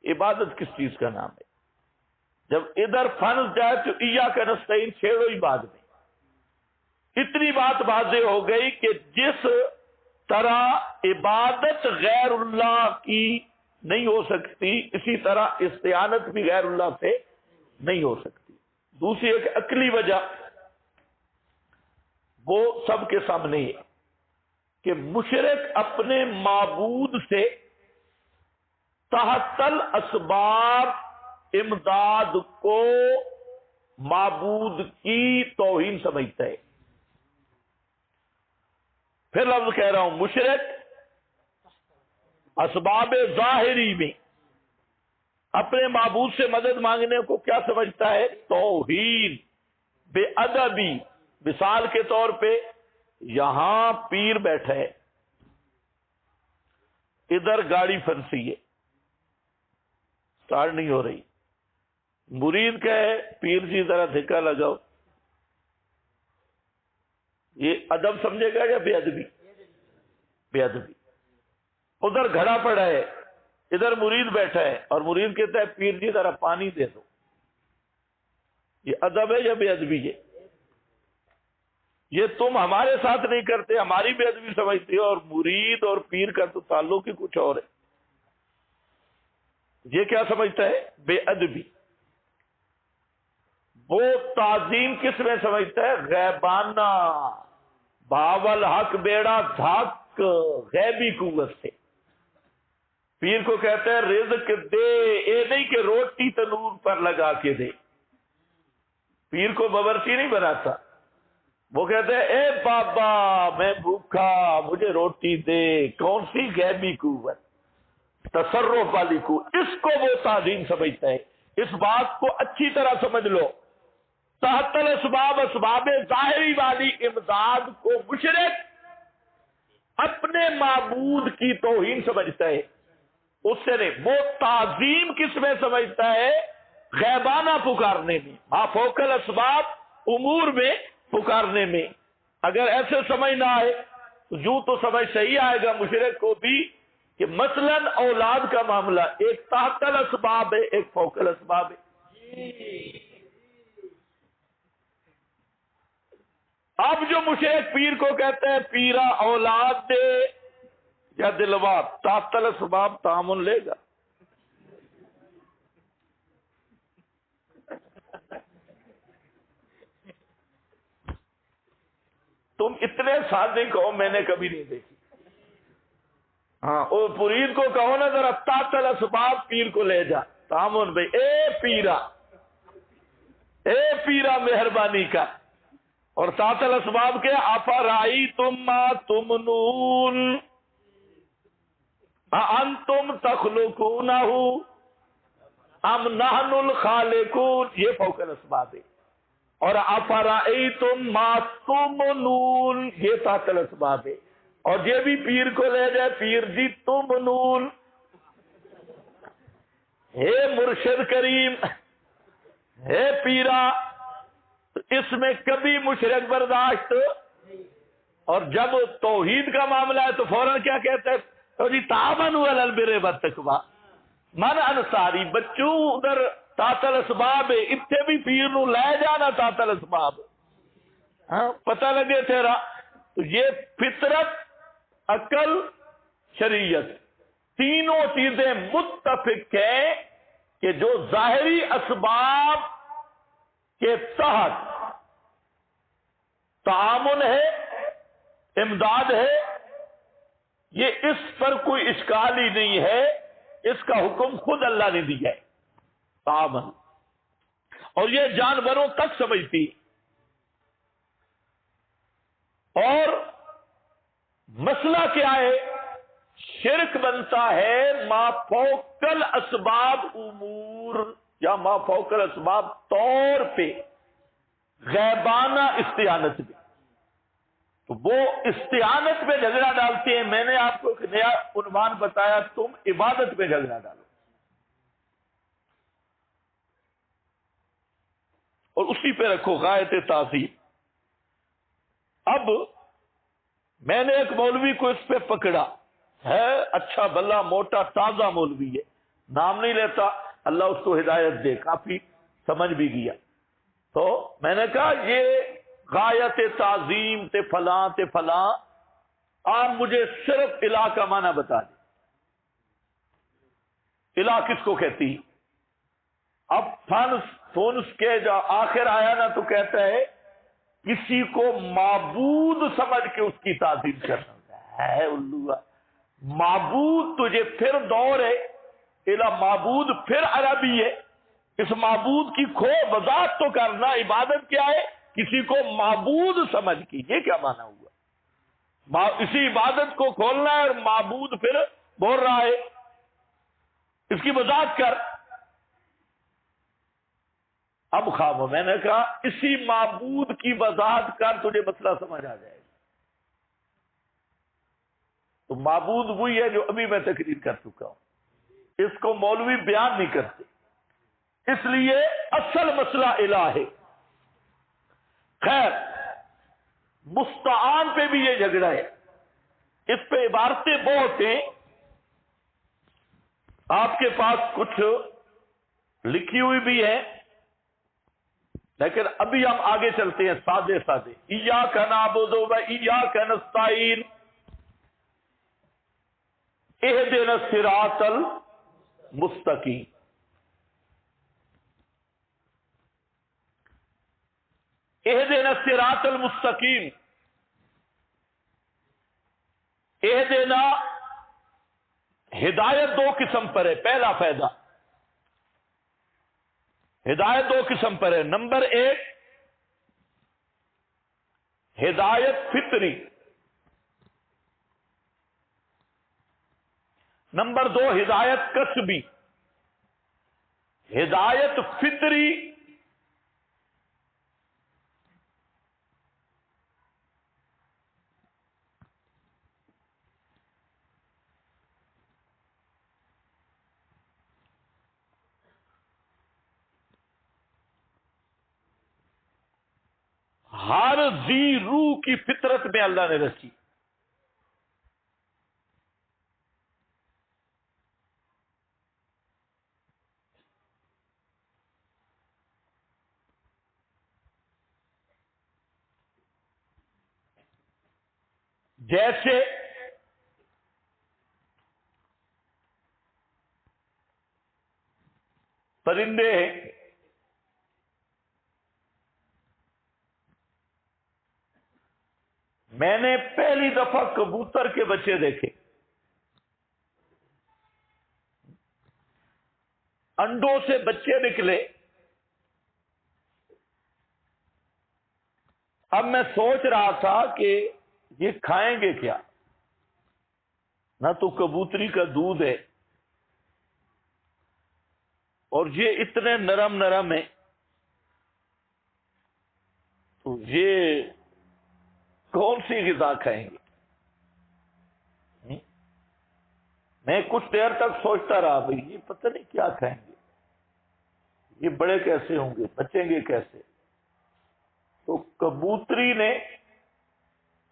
عبادت کس چیز کا نام ہے؟ جب ادھر پھنس جائے تو ایاک نستعین چھیڑو ہی بعد میں۔ اتنی بات واضح ہو گئی کہ جس طرح عبادت غیر اللہ کی نہیں ہو سکتی، اسی طرح استعانت بھی غیر اللہ سے نہیں ہو سکتی۔ دوسری ایک عقلی وجہ وہ سب کے سامنے ہے کہ مشرک اپنے معبود سے تحت الاسباب امداد کو معبود کی توہین سمجھتا ہے۔ پھر لفظ کہہ رہا ہوں، مشرک اسباب ظاہری میں اپنے معبود سے مدد مانگنے کو کیا سمجھتا ہے؟ توہین، بے ادبی۔ مثال کے طور پہ یہاں پیر بیٹھا ہے، ادھر گاڑی پھنسی ہے، سٹارٹ نہیں ہو رہی، مرید کہے پیر جی ذرا دھکا لگاؤ، یہ ادب سمجھے گا یا بے ادبی؟ بے ادبی۔ ادھر گھڑا پڑا ہے، ادھر مرید بیٹھا ہے اور مرید کہتا ہے پیر جی ذرا پانی دے دو، یہ ادب ہے یا بے ادبی ہے؟ یہ تم ہمارے ساتھ نہیں کرتے، ہماری بے ادبی سمجھتے ہو، اور مرید اور پیر کا تو تعلق ہی کچھ اور ہے۔ یہ کیا سمجھتا ہے؟ بے ادبی۔ وہ تعظیم کس میں سمجھتا ہے؟ غیبانہ، باول حق بیڑا دھاک، غیبی قوت سے۔ پیر کو کہتا ہے رزق دے، اے نہیں کہ روٹی تنور پر لگا کے دے، پیر کو باورچی نہیں بناتا، وہ کہتے ہیں اے بابا میں بھوکا مجھے روٹی دے۔ کون سی غیبی قوت؟ تصرف والی قوت، اس کو وہ تعظیم سمجھتا ہے۔ اس بات کو اچھی طرح سمجھ لو، تحت الاسباب، اسباب ظاہری والی امداد کو مشرک اپنے معبود کی توہین سمجھتا ہے، اس سے نہیں۔ وہ تعظیم کس میں سمجھتا ہے؟ غیبانہ پکارنے میں، ما فوق الاسباب امور میں پکارنے میں۔ اگر ایسے سمجھ نہ آئے تو یوں تو سمجھ صحیح آئے گا مشرک کو بھی کہ مثلا اولاد کا معاملہ ایک تحت الاسباب ہے، ایک فوق الاسباب ہے۔ اب جو مشرک پیر کو کہتے ہیں پیرا اولاد دے یا دلوا، تحت الاسباب تعامل لے گا؟ تم اتنے سادے کہو میں نے کبھی نہیں دیکھی۔ ہاں وہ مرید کو کہو نا ذرا تحت الاسباب پیر کو لے جا، تعامل بھائی، اے پیرا مہربانی کا۔ اور تحت الاسباب کے افرائیتم ما تمنون اانتم تخلقونہ ام نحن الخالقون، یہ فوق الاسباب ہے۔ اور افرائیتم ما تمنون، یہ تحت الاسباب ہے۔ اور یہ بھی پیر کو لے جائے، پیر جی تمنون، ہے مرشد کریم، ہے پیرا، اس میں کبھی مشرک برداشت۔ اور جب توحید کا معاملہ ہے تو فوراً کیا کہتے ہیں؟ تو جی تعاونوا علی البر والتقوی من انصاری بچوں ادھر تاتل اسباب اتنے بھی پیر نو لے جانا تاتل اسباب ہاں پتہ لگے تیرا. تو یہ فطرت عقل شریعت تینوں چیزیں متفق ہیں کہ جو ظاہری اسباب کے تحت تعاون ہے امداد ہے یہ اس پر کوئی اشکال ہی نہیں ہے. اس کا حکم خود اللہ نے دیا ہے تعاون اور یہ جانوروں تک سمجھتی. اور مسئلہ کیا ہے؟ شرک بنتا ہے ما فوق الاسباب امور یا ما فوق الاسباب طور پہ غیبانہ استعانت میں. تو وہ استعانت میں جھگڑا ڈالتے ہیں. میں نے آپ کو ایک نیا عنوان بتایا تم عبادت میں جھگڑا ڈالو اور اسی پہ رکھو غایت تعظیم. اب میں نے ایک مولوی کو اس پہ پکڑا ہے اچھا بھلا موٹا تازہ مولوی ہے نام نہیں لیتا اللہ اس کو ہدایت دے کافی سمجھ بھی گیا. تو میں نے کہا یہ غایت تعظیم تے فلاں آپ مجھے صرف الہ کا معنی بتا دیں. الہ کس کو کہتی؟ اب فونس کے جو آخر آیا نا تو کہتا ہے کسی کو معبود سمجھ کے اس کی تعظیم کرنا ہے. الو معبود تجھے پھر دور ہے الہ معبود پھر عربی ہے. اس معبود کی کھو وضاحت تو کرنا. عبادت کیا ہے؟ کسی کو معبود سمجھ کی. یہ کیا معنی ہوا؟ اسی عبادت کو کھولنا ہے اور معبود پھر بول رہا ہے اس کی وضاحت کر. اب خامو میں نے کہا اسی معبود کی وضاحت کر تجھے مسئلہ سمجھ آ جائے گا. تو معبود وہی ہے جو ابھی میں تقریر کر چکا ہوں. اس کو مولوی بیان نہیں کرتے. اس لیے اصل مسئلہ الہ ہے. خیر مستعان پہ بھی یہ جھگڑا ہے. اس پہ عبارتیں بہت ہیں. آپ کے پاس کچھ لکھی ہوئی بھی ہیں لیکن ابھی ہم آگے چلتے ہیں سادے. ایاک نعبد و ایاک نستعین اہدنا الصراط المستقیم. اہدنا الصراط المستقیم. اہدنا ہدایت دو قسم پر ہے. پہلا فائدہ ہدایت دو قسم پر ہے. نمبر ایک ہدایت فطری. نمبر دو ہدایت کسبی. ہدایت فطری ہر ذی روح کی فطرت میں اللہ نے رکھی. جیسے پرندے ہیں میں نے پہلی دفعہ کبوتر کے بچے دیکھے. انڈوں سے بچے نکلے. اب میں سوچ رہا تھا کہ یہ کھائیں گے کیا؟ نہ تو کبوتری کا دودھ ہے اور یہ اتنے نرم ہیں تو یہ کون سی غذا کھائیں گے؟ میں کچھ دیر تک سوچتا رہا بھائی یہ پتہ نہیں کیا کھائیں گے. یہ بڑے کیسے ہوں گے؟ بچیں گے کیسے؟ تو کبوتری نے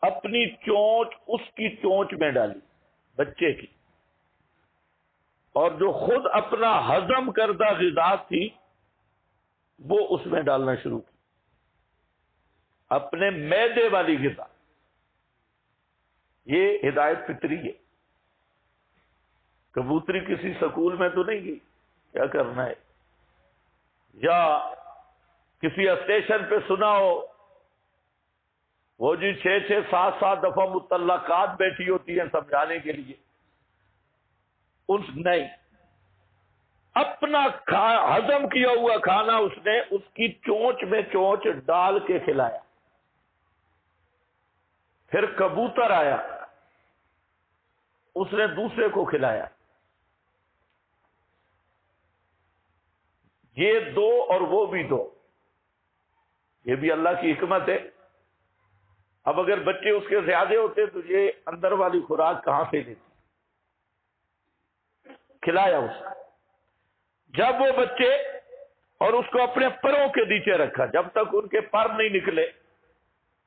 اپنی چونچ اس کی چونچ میں ڈالی بچے کی. اور جو خود اپنا ہضم کردہ غذا تھی وہ اس میں ڈالنا شروع کی، اپنے معدے والی غذا۔ یہ ہدایت فطری ہے۔ کبوتری کسی سکول میں تو نہیں گئی کیا کرنا ہے، یا کسی اسٹیشن پہ سنا ہو وہ جی 6 7 دفعہ متعلقات بیٹھی ہوتی ہیں سمجھانے کے لیے، نہیں، اپنا ہضم کیا ہوا کھانا اس نے اس کی چونچ میں چونچ ڈال کے کھلایا۔ پھر کبوتر آیا، اس نے دوسرے کو کھلایا۔ یہ دو اور وہ بھی دو، یہ بھی اللہ کی حکمت ہے۔ اب اگر بچے اس کے زیادہ ہوتے تو یہ اندر والی خوراک کہاں سے لیتی؟ کھلایا اس کو۔ جب وہ بچے اور اس کو اپنے پروں کے نیچے رکھا، جب تک ان کے پر نہیں نکلے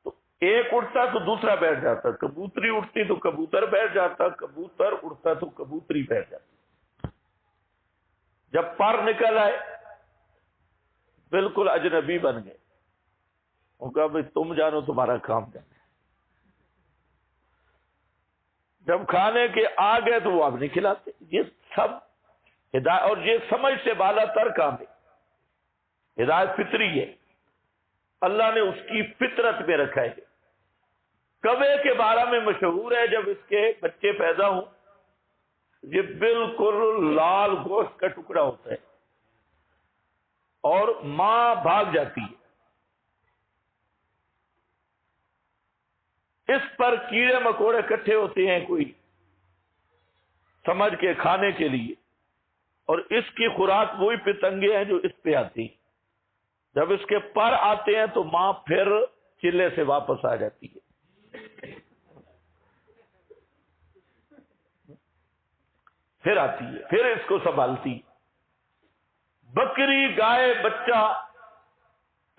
تو ایک اٹھتا تو دوسرا بیٹھ جاتا، کبوتری اٹھتی تو کبوتر بیٹھ جاتا، کبوتر اٹھتا تو کبوتری بیٹھ جاتی۔ جب پر نکل آئے بالکل اجنبی بن گئے، وہ کہا بھائی تم جانو تمہارا کام جانے۔ جب کھانے کے آ گئے تو وہ اب نہیں کھلاتے۔ یہ سب ہدایت، اور یہ سمجھ سے بالا تر کام ہے۔ ہدایت فطری ہے، اللہ نے اس کی فطرت میں رکھا ہے۔ کوے کے بارے میں مشہور ہے، جب اس کے بچے پیدا ہوں یہ بالکل لال گوشت کا ٹکڑا ہوتا ہے اور ماں بھاگ جاتی ہے، اس پر کیڑے مکوڑے اکٹھے ہوتے ہیں کوئی سمجھ کے کھانے کے لیے، اور اس کی خوراک وہی پتنگے ہیں جو اس پہ آتی ہیں۔ جب اس کے پر آتے ہیں تو ماں پھر چلے سے واپس آ جاتی ہے۔ پھر آتی ہے، پھر اس کو سنبھالتی ہے۔ بکری گائے بچہ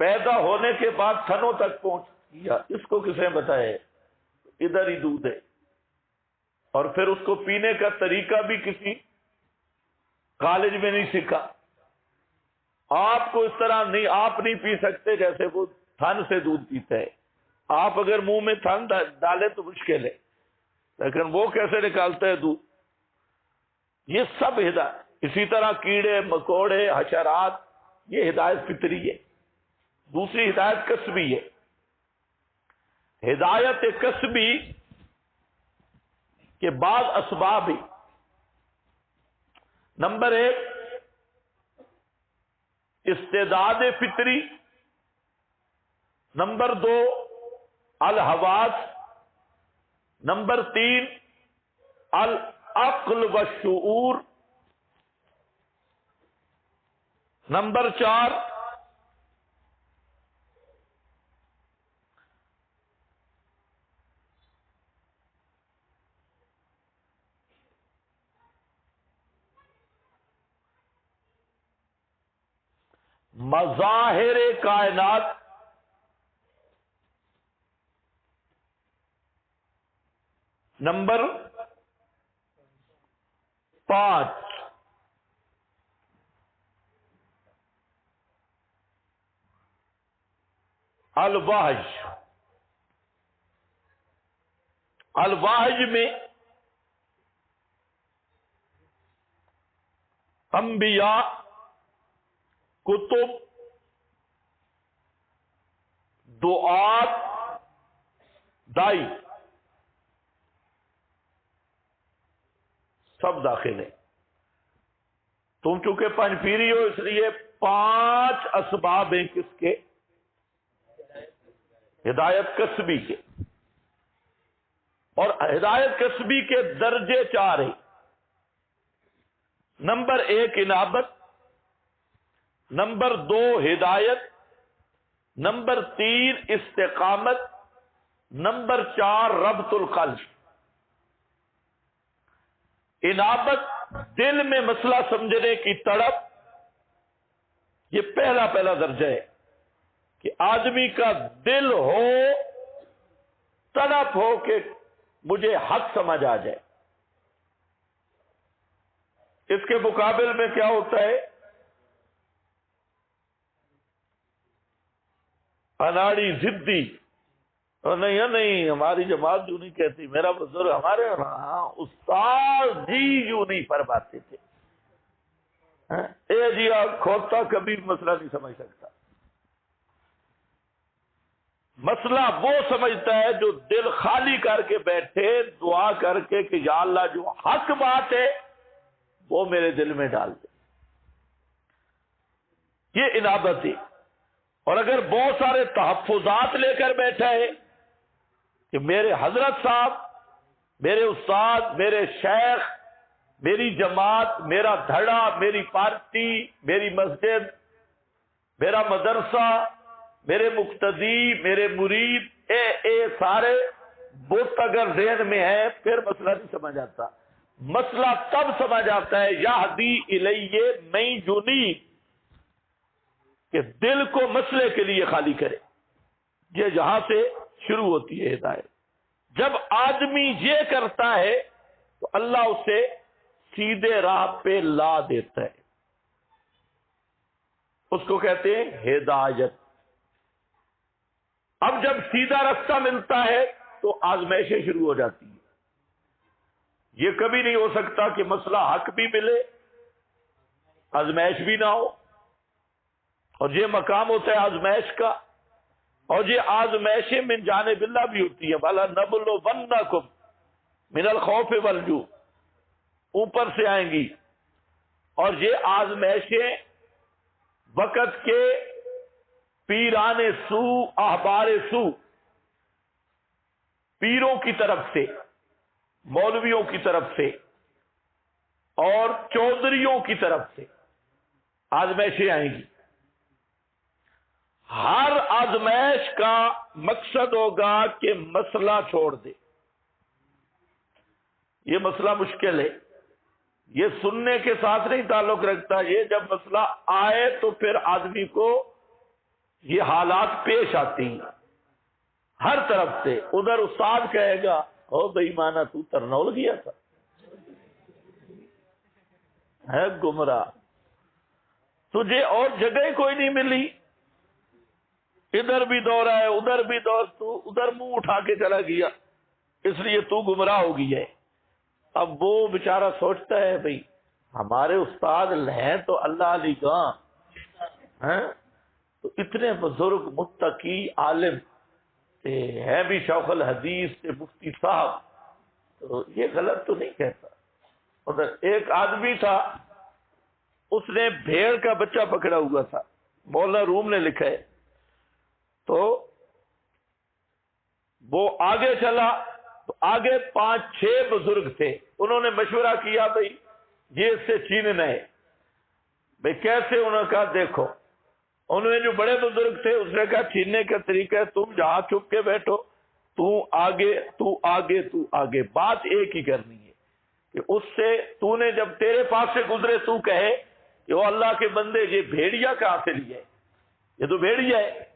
پیدا ہونے کے بعد تھنوں تک پہنچ گیا، اس کو کس نے بتایا؟ ادھر ہی دودھ ہے، اور پھر اس کو پینے کا طریقہ بھی کسی کالج میں نہیں سیکھا۔ آپ کو اس طرح نہیں، آپ نہیں پی سکتے جیسے وہ تھن سے دودھ پیتا ہے۔ آپ اگر منہ میں تھن ڈالے تو مشکل ہے، لیکن وہ کیسے نکالتا ہے دودھ؟ یہ سب ہدایت۔ اسی طرح کیڑے مکوڑے حشرات، یہ ہدایت فطری ہے۔ دوسری ہدایت کسبی ہے۔ ہدایت کسبی کے بعض اسباب ہی، نمبر 1 استعداد فطری، نمبر 2 الحواس، نمبر 3 العقل والشعور، نمبر 4 مظاہر کائنات، نمبر 5 الوحج۔ الوحج میں انبیاء، کتب، دعات، دائی سب داخل ہے۔ تم چونکہ پنجپیری ہو اس لیے 5 اسباب ہیں کس کے؟ ہدایت کسبی کے۔ اور ہدایت کسبی کے درجے 4 ہیں۔ نمبر 1 انابت، نمبر 2 ہدایت، نمبر 3 استقامت، نمبر 4 ربط القلب۔ انابت دل میں مسئلہ سمجھنے کی تڑپ، یہ پہلا درجہ ہے کہ آدمی کا دل ہو، تڑپ ہو کہ مجھے حق سمجھ آ جائے۔ اس کے مقابل میں کیا ہوتا ہے؟ اناڑی ضدی، اور نہیں ہماری جماعت یوں نہیں کہتی، میرا بزرگ ہمارے ہاں استاد جی یوں نہیں فرماتے تھے. اے جی کھوتا کبھی مسئلہ نہیں سمجھ سکتا. مسئلہ وہ سمجھتا ہے جو دل خالی کر کے بیٹھے، دعا کر کے کہ یا اللہ جو حق بات ہے وہ میرے دل میں ڈال دے. یہ انابت ہے. اور اگر بہت سارے تحفظات لے کر بیٹھا ہے کہ میرے حضرت صاحب، میرے استاد، میرے شیخ، میری جماعت، میرا دھڑا، میری پارٹی، میری مسجد، میرا مدرسہ، میرے مقتدی، میرے مرید، اے سارے بت اگر ذہن میں ہے پھر مسئلہ نہیں سمجھ آتا. مسئلہ تب سمجھ آتا ہے یہدی الیہ من یونیب، کہ دل کو مسئلے کے لیے خالی کرے. یہ جہاں سے شروع ہوتی ہے ہدایت. جب آدمی یہ کرتا ہے تو اللہ اسے سیدھے راہ پہ لا دیتا ہے. اس کو کہتے ہیں ہدایت. اب جب سیدھا راستہ ملتا ہے تو آزمائشیں شروع ہو جاتی ہیں. یہ کبھی نہیں ہو سکتا کہ مسئلہ حق بھی ملے آزمائش بھی نہ ہو. اور یہ مقام ہوتا ہے آزمائش کا. اور یہ آزمائشیں من جانب اللہ بھی ہوتی ہے. وَلَنَبْلُوَنَّكُمْ مِنَ الْخَوْفِ وَالْجُوعِ، اوپر سے آئیں گی. اور یہ آزمائشیں وقت کے پیران سو، احبار سو، پیروں کی طرف سے، مولویوں کی طرف سے اور چودھریوں کی طرف سے آزمائشیں آئیں گی. ہر آزمائش کا مقصد ہوگا کہ مسئلہ چھوڑ دے. یہ مسئلہ مشکل ہے، یہ سننے کے ساتھ نہیں تعلق رکھتا. یہ جب مسئلہ آئے تو پھر آدمی کو یہ حالات پیش آتی ہیں ہر طرف سے. ادھر استاد کہے گا او بھائی مانا تو ترنول گیا تھا، ہے گمراہ، تجھے اور جگہ کوئی نہیں ملی، ادھر بھی دورہ ہے ادھر بھی دور، تو ادھر منہ اٹھا کے چلا گیا اس لیے تو گمراہ ہو گئی ہے. اب وہ بیچارہ سوچتا ہے بھئی ہمارے استاد ہیں تو اللہ علی گاں، تو اتنے بزرگ متقی عالم ہے بھی شوق الحدیث سے مفتی صاحب، تو یہ غلط تو نہیں کہتا. ادھر ایک آدمی تھا، اس نے بھیڑ کا بچہ پکڑا ہوا تھا، مولانا روم نے لکھا ہے. تو وہ آگے چلا تو آگے 5-6 بزرگ تھے. انہوں نے مشورہ کیا بھئی یہ اس سے چھیننا ہے. بھئی کیسے؟ انہوں نے کہا دیکھو، انہوں نے جو بڑے بزرگ تھے اس نے کہا چھیننے کا طریقہ ہے تم جہاں چھپ کے بیٹھو، تو آگے تو آگے تو آگے، بات ایک ہی کرنی ہے کہ اس سے تو نے جب تیرے پاس سے گزرے تو کہے کہ وہ اللہ کے بندے یہ بھیڑیا کہاں سے لیا ہے، یہ تو بھیڑیا ہے.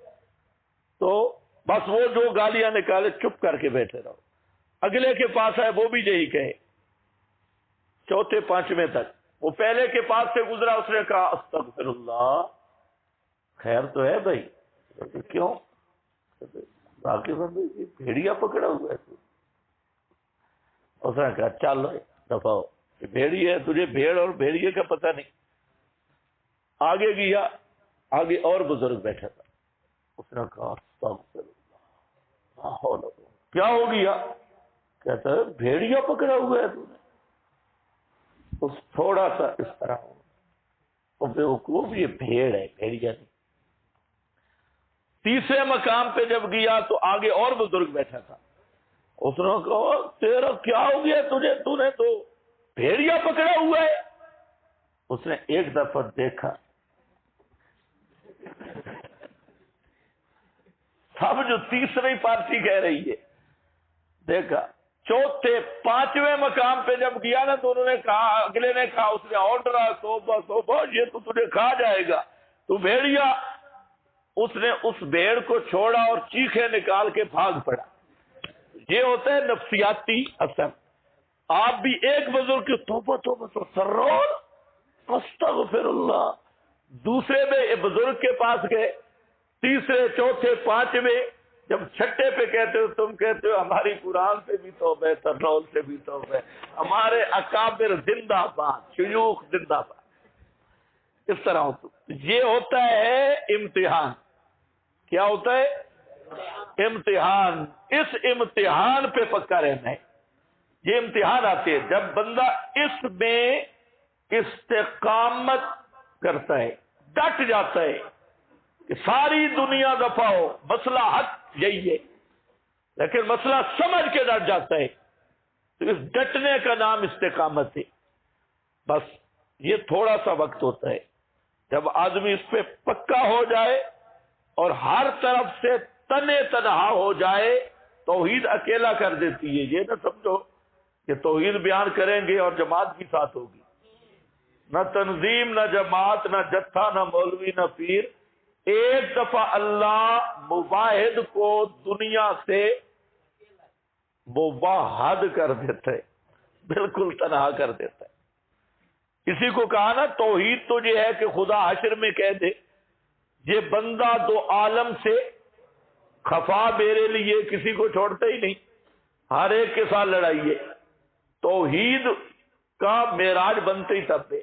تو بس وہ جو گالیاں نکالے چپ کر کے بیٹھے رہو. اگلے کے پاس آئے وہ بھی یہی کہے. چوتھے 5ویں تک وہ پہلے کے پاس سے گزرا، اس نے کہا استغفر اللہ، خیر تو ہے بھائی، کیوں؟ باقی بندے بھیڑیا پکڑا ہوا ہے. اس نے کہا چل دفعہ ہو، بھیڑی ہے، تجھے بھیڑ اور بھیڑیے کا پتہ نہیں. آگے گیا، آگے اور بزرگ بیٹھا تھا. اس نے کہا استغفر اللہ، کیا ہو گیا؟ کہتا ہے بھیڑیا پکڑا ہوا ہے تو نے. اس تھوڑا سا اس طرح ہو، بیوقوف یہ بھیڑ ہے، بھیڑیا نہیں. تیسرے مقام پہ جب گیا تو آگے اور بزرگ بیٹھا تھا. اس نے کہا تیرا کیا ہو گیا تجھے، تو نے تو بھیڑیا پکڑا ہوا ہے. اس نے ایک دفعہ دیکھا، سب جو تیسری پارٹی کہہ رہی ہے، دیکھا. چوتھے 5ویں مقام پہ جب گیا نا تو انہوں نے کہا، اگلے نے کہا، اس نے اور ڈرا توبہ توبہ یہ تو تجھے کھا جائے گا، تو بھیڑیا. اس نے اس بھیڑ کو چھوڑا اور چیخے نکال کے بھاگ پڑا. یہ ہوتا ہے نفسیاتی اثر. آپ بھی ایک بزرگ کی توبہ توبہ تو سرور استغفر اللہ. دوسرے میں بزرگ کے پاس گئے, تیسرے چوتھے پانچویں, جب چھٹے پہ کہتے ہو تم کہتے ہو ہماری قرآن سے بھی توبہ ہے, ترنول سے بھی توبہ ہے, ہمارے اکابر زندہ باد, شیوخ زندہ باد. اس طرح ہوتا. یہ ہوتا ہے امتحان. کیا ہوتا ہے؟ امتحان. اس امتحان پہ پکا رہنا ہے. یہ امتحان آتے ہیں جب بندہ اس میں استقامت کرتا ہے, ڈٹ جاتا ہے کہ ساری دنیا دفع ہو, مسئلہ حق یہی ہے, لیکن مسئلہ سمجھ کے ڈٹ جاتا ہے, تو اس ڈٹنے کا نام استقامت ہے. بس یہ تھوڑا سا وقت ہوتا ہے. جب آدمی اس پہ پکا ہو جائے اور ہر طرف سے تنے تنہا ہو جائے, توحید اکیلا کر دیتی ہے. یہ نہ سمجھو کہ توحید بیان کریں گے اور جماعت بھی ساتھ ہوگی. نہ تنظیم, نہ جماعت, نہ جتھا, نہ مولوی, نہ پیر. ایک دفعہ اللہ مواحد کو دنیا سے مواحد کر دیتا ہے, بالکل تنہا کر دیتا ہے. کسی کو کہا نا توحید تو یہ ہے کہ خدا حشر میں کہہ دے یہ بندہ دو عالم سے خفا میرے لیے, کسی کو چھوڑتا ہی نہیں, ہر ایک کے ساتھ لڑائی ہے. توحید کا معراج بنتے ہی تب ہے.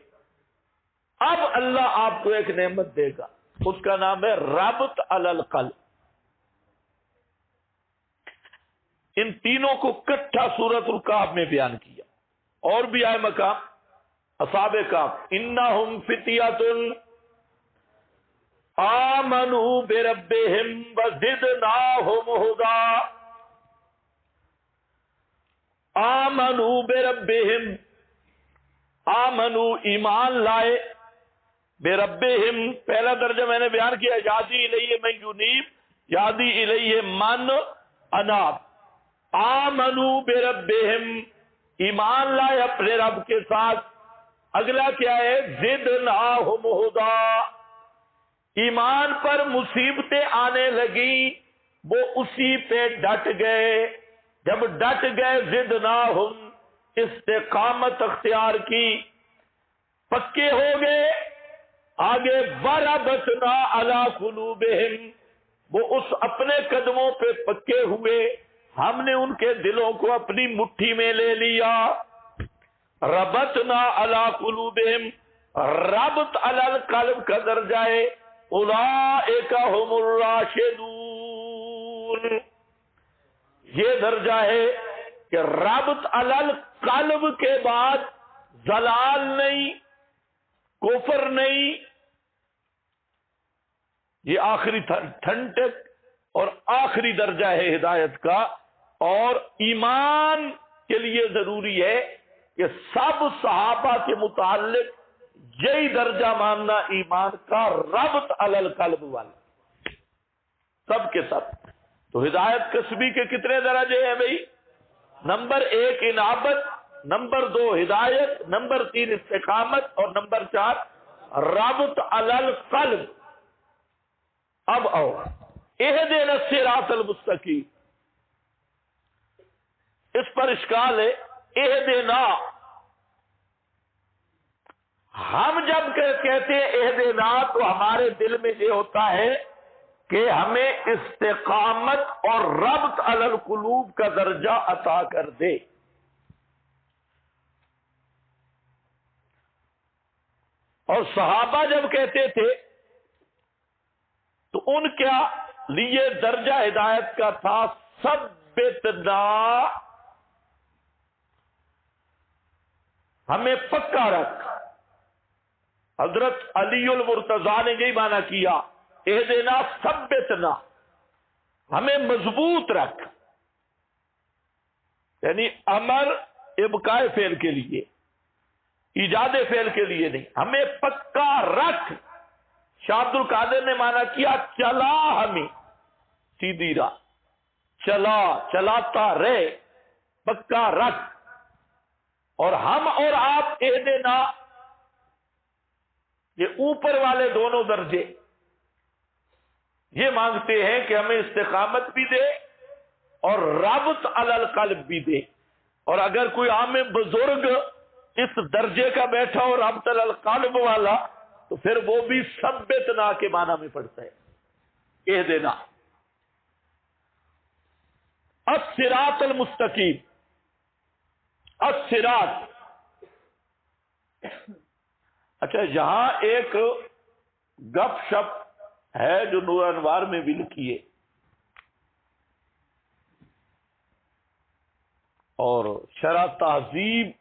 اب اللہ آپ کو ایک نعمت دے گا, اس کا نام ہے ربط علی القلب. ان تینوں کو کٹھا سورۃ الکہف میں بیان کیا. اور بھی آئے مقام اصحاب کہف, انہم فتیۃ آمنوا بربہم وزدناہم ھدی. آمنوا بربہم, آمنوا ایمان لائے, بربہم پہلا درجہ میں نے بیان کیا, یادی الیہ من ینیب, یادی الیہ من اناب. آمنوا بربہم ایمان لائے اپنے رب کے ساتھ. اگلا کیا ہے؟ زدناہم ھدی. ایمان پر مصیبتیں آنے لگی, وہ اسی پہ ڈٹ گئے. جب ڈٹ گئے زدناہم, استقامت اختیار کی, پکے ہو گئے. آگے وربطنا علی قلوبہم, وہ اس اپنے قدموں پہ پکے ہوئے, ہم نے ان کے دلوں کو اپنی مٹھی میں لے لیا. ربطنا علی قلوبہم, ربط علی القلب کا درجہ ہے اولئک ھم الراشدون. یہ درجہ ہے کہ ربط علی القلب کے بعد ضلال نہیں, کفر نہیں. یہ آخری ٹھنڈک اور آخری درجہ ہے ہدایت کا. اور ایمان کے لیے ضروری ہے کہ سب صحابہ کے متعلق یہی درجہ ماننا ایمان کا, ربط علی القلب والا, سب کے سب. تو ہدایت کسبی کے کتنے درجے ہیں بھائی؟ نمبر 1 انابت, نمبر 2 ہدایت, نمبر 3 استقامت, اور نمبر 4 ربط علی القلب. اب آؤ اہدنا الصراط المستقیم. اس پر اشکال ہے. اہدنا, ہم جب کہتے ہیں اہدنا تو ہمارے دل میں یہ ہوتا ہے کہ ہمیں استقامت اور ربط علی القلوب کا درجہ عطا کر دے. اور صحابہ جب کہتے تھے تو ان کے لیے درجہ ہدایت کا تھا ثبتنا, ہمیں پکا رکھ. حضرت علی المرتضیٰ نے یہی معنی کیا, اہدنا ثبتنا, ہمیں مضبوط رکھ. یعنی امر ابقاء فعل کے لیے, ایجاد فعل کے لیے نہیں, ہمیں پکا رکھ. شاہ عبد القادر نے معنی کیا چلا, ہمیں سیدھی راہ, چلا, چلاتا رہے, پکا رکھ. اور ہم اور آپ اہدنا, یہ اوپر والے دونوں درجے یہ مانگتے ہیں کہ ہمیں استقامت بھی دے اور ربط علی القلب بھی دے. اور اگر کوئی عام بزرگ اس درجے کا بیٹھا ہو رابط القلب والا تو پھر وہ بھی ثبتنا کے معنی میں پڑتا ہے، کہہ دینا الصراط المستقیم۔ الصراط، اچھا یہاں ایک گپ شپ ہے جو نور انوار میں بھی لکھی ہے اور شرح تہذیب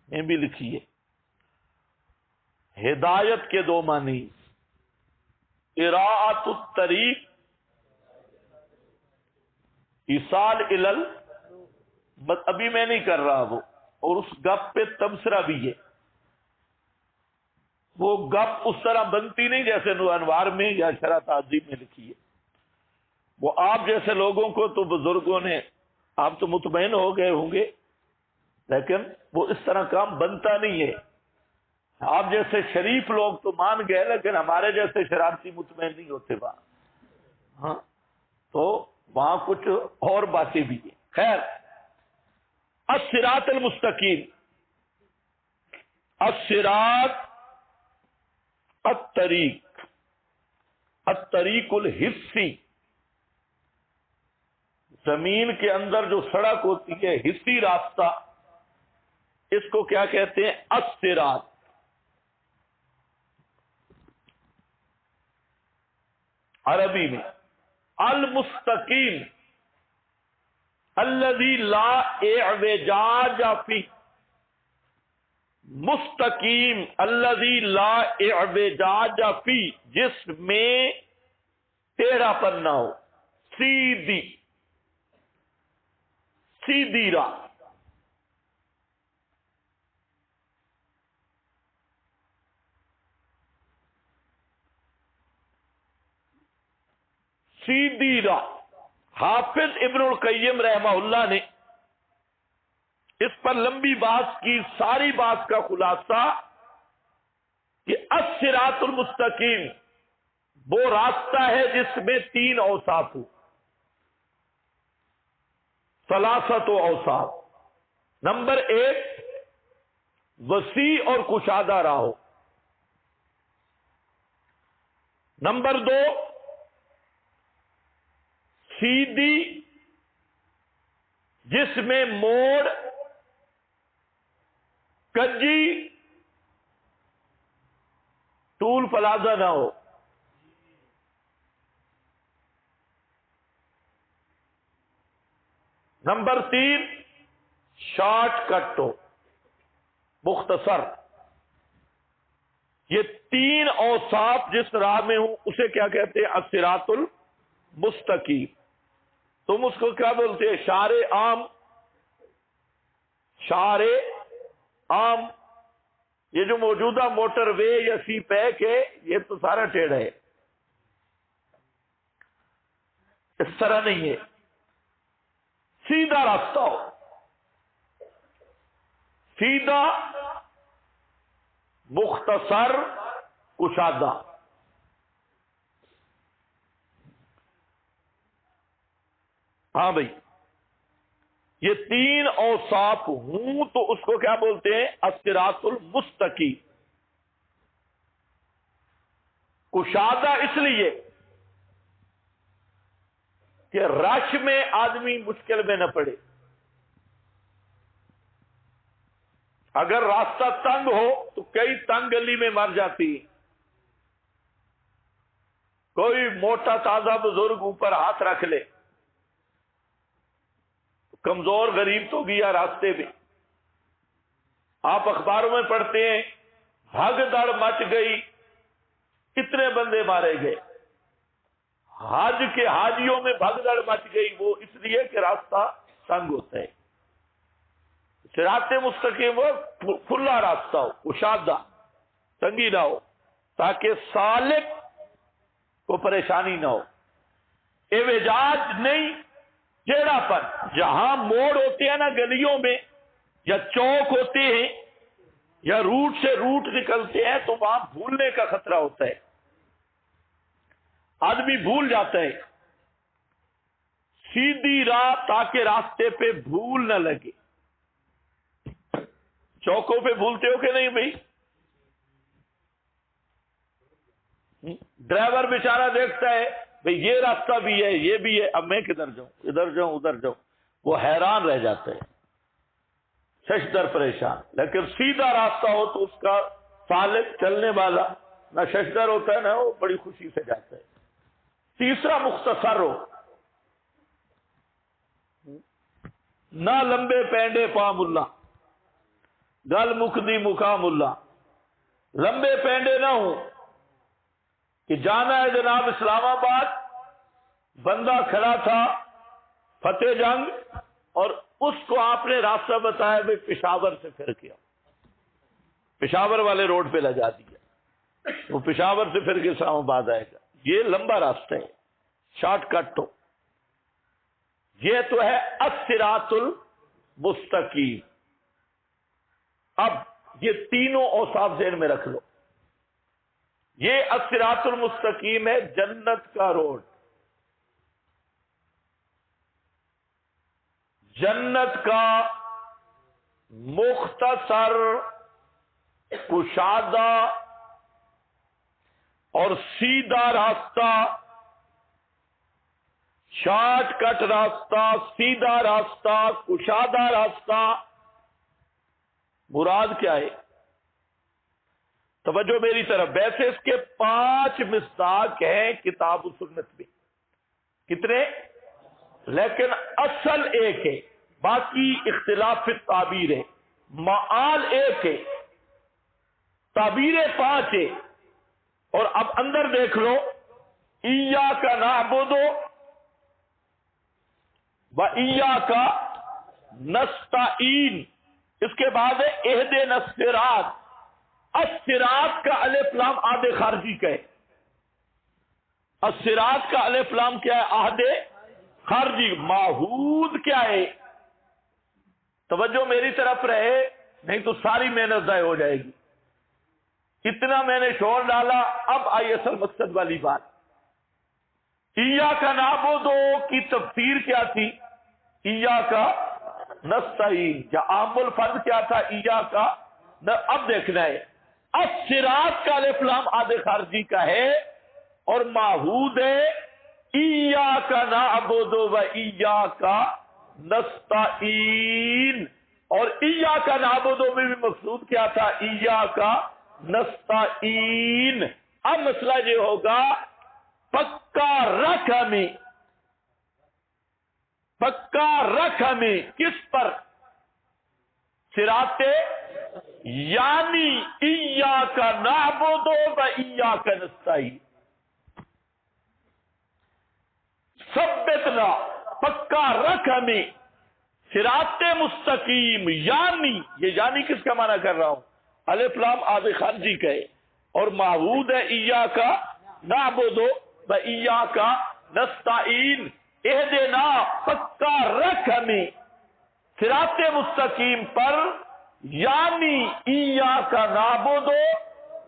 میں بھی لکھی ہے۔ ہدایت کے دو معنی، قراءۃ الطریق، ایصال الل، ابھی میں نہیں کر رہا وہ، اور اس گپ پہ تبصرہ بھی ہے۔ وہ گپ اس طرح بنتی نہیں جیسے نور انوار میں یا شرح تہذیب میں لکھی ہے۔ وہ آپ جیسے لوگوں کو تو بزرگوں نے، آپ تو مطمئن ہو گئے ہوں گے، لیکن وہ اس طرح کام بنتا نہیں ہے۔ آپ جیسے شریف لوگ تو مان گئے، لیکن ہمارے جیسے شرارتی مطمئن نہیں ہوتے وہاں، ہاں تو وہاں کچھ اور باتیں بھی ہیں۔ خیر، الصراط المستقیم، الصراط، الطریق، الطریق الحسی، زمین کے اندر جو سڑک ہوتی ہے حصی راستہ، اس کو کیا کہتے ہیں؟ الصراط۔ عربی میں المستقیم الذی لا اعوجاج فی، مستقیم الذی لا اعوجاج فی، جس میں ٹیڑھا پن نہ ہو، سیدھی سیدھی راہ۔ سیدھی راہ۔ حافظ ابن القیم رحمہ اللہ نے اس پر لمبی بات کی، ساری بات کا خلاصہ کہ الصراط المستقیم وہ راستہ ہے جس میں تین اوصاف ہو، ثلاثت اوصاف۔ نمبر ایک، وسیع اور کشادہ راہ ہو۔ نمبر دو، سیدھی جس میں موڑ، کجی، ٹول پلازا نہ ہو۔ نمبر تین، شارٹ کٹ ہو، مختصر۔ یہ تین اوصاف جس راہ میں ہوں اسے کیا کہتے ہیں؟ الصراط المستقیم۔ تم اس کو کیا بولتے ہیں؟ شار عام، شار عام۔ یہ جو موجودہ موٹر وے یا سی پیک ہے یہ تو سارا ٹیڑھا ہے، اس طرح نہیں ہے، سیدھا راستہ ہو، سیدھا، مختصر، کشادہ۔ ہاں بھائی، یہ تین اوصاف ہوں تو اس کو کیا بولتے ہیں؟ الصراط المستقیم۔ کشادہ اس لیے کہ رش میں آدمی مشکل میں نہ پڑے۔ اگر راستہ تنگ ہو تو کئی تنگ گلی میں مر جاتی، کوئی موٹا تازہ بزرگ اوپر ہاتھ رکھ لے، کمزور غریب تو گیا راستے میں۔ آپ اخباروں میں پڑھتے ہیں بھگ دڑ مچ گئی، کتنے بندے مارے گئے۔ حج کے حاجیوں میں بھگ دڑ مچ گئی، وہ اس لیے کہ راستہ تنگ ہوتا ہے۔ صراط مستقیم وہ کھلا راستہ ہو، کشادہ، تنگی نہ ہو، تاکہ سالک کو پریشانی نہ ہو۔ اعوجاج نہیں، ٹیڑھا پن۔ جہاں موڑ ہوتے ہیں نا گلیوں میں، یا چوک ہوتے ہیں، یا روٹ سے روٹ نکلتے ہیں، تو وہاں بھولنے کا خطرہ ہوتا ہے، آدمی بھول جاتا ہے۔ سیدھی راہ تاکہ راستے پہ بھول نہ لگے، چوکوں پہ بھولتے ہو کہ نہیں بھائی؟ ڈرائیور بیچارہ دیکھتا ہے بھئی یہ راستہ بھی ہے یہ بھی ہے، اب میں کدھر جاؤں، ادھر جاؤں ادھر جاؤں، وہ حیران رہ جاتا ہے، ششدر پریشان۔ لیکن سیدھا راستہ ہو تو اس کا سالک چلنے والا نہ ششدر ہوتا ہے نہ وہ بڑی خوشی سے جاتا ہے۔ تیسرا مختصر ہو، نہ لمبے پینڈے پا ملا، گل مکدی مکا ملا، لمبے پینڈے نہ ہوں کہ جانا ہے جناب اسلام آباد، بندہ کھڑا تھا فتح جنگ اور اس کو آپ نے راستہ بتایا بھی پشاور سے پھر کیا، پشاور والے روڈ پہ لگا دیا، وہ پشاور سے پھر کے اسلام آباد آئے گا، یہ لمبا راستہ ہے، شارٹ کٹ تو یہ تو ہے الصراط المستقیم۔ اب یہ تینوں اوصاف ذہن میں رکھ لو، یہ الصراط المستقیم ہے جنت کا روڈ، جنت کا مختصر، کشادہ اور سیدھا راستہ، شارٹ کٹ راستہ، سیدھا راستہ، کشادہ راستہ، مراد کیا ہے؟ توجہ میری طرف، ویسے اس کے 5 مصداق ہیں کتاب و سنت میں، کتنے؟ لیکن اصل ایک ہے، باقی اختلاف فی تعبیر ہے، معال ایک ہے، تعبیریں 5 ہے۔ اور اب اندر دیکھ لو، ایاک نعبد و ایاک نستعین، اس کے بعد ہے اہدنا الصراط، الصراط کا الف لام عہد خارجی کا ہے، الصراط کا الف لام کیا ہے؟ عہد خارجی۔ معہود کیا ہے؟ توجہ میری طرف رہے، نہیں تو ساری محنت ضائع ہو جائے گی۔ اتنا میں نے شور ڈالا، اب آئی اصل مقصد والی بات۔ ایاک نعبد کی تفسیر کیا تھی؟ ایاک نستعین، یا عام الفرض کیا تھا؟ ایاک۔ اب دیکھنا ہے، الصراط کا الف لام عہد خارجی کا ہے اور معہود ہے ایاک نعبد و ایاک نستعین، اور ایاک نعبد میں بھی مقصود کیا تھا؟ ایاک نستعین۔ اب مسئلہ یہ ہوگا، پکا رکھ ہمیں، پکا رکھ ہمیں کس پر؟ صراط، یعنی ایاک نعبد و ایاک نستعین، ثبتنا، پکا رکھ ہمیں صراط مستقیم، یعنی، یہ یعنی کس کا معنی کر رہا ہوں؟ الف لام عہد خارجی کا ہے اور معہود ہے ایاک نعبد و ایاک نستعین، اہدنا، پکا رکھ ہمیں صراط مستقیم پر، یعنی ایاک نعبد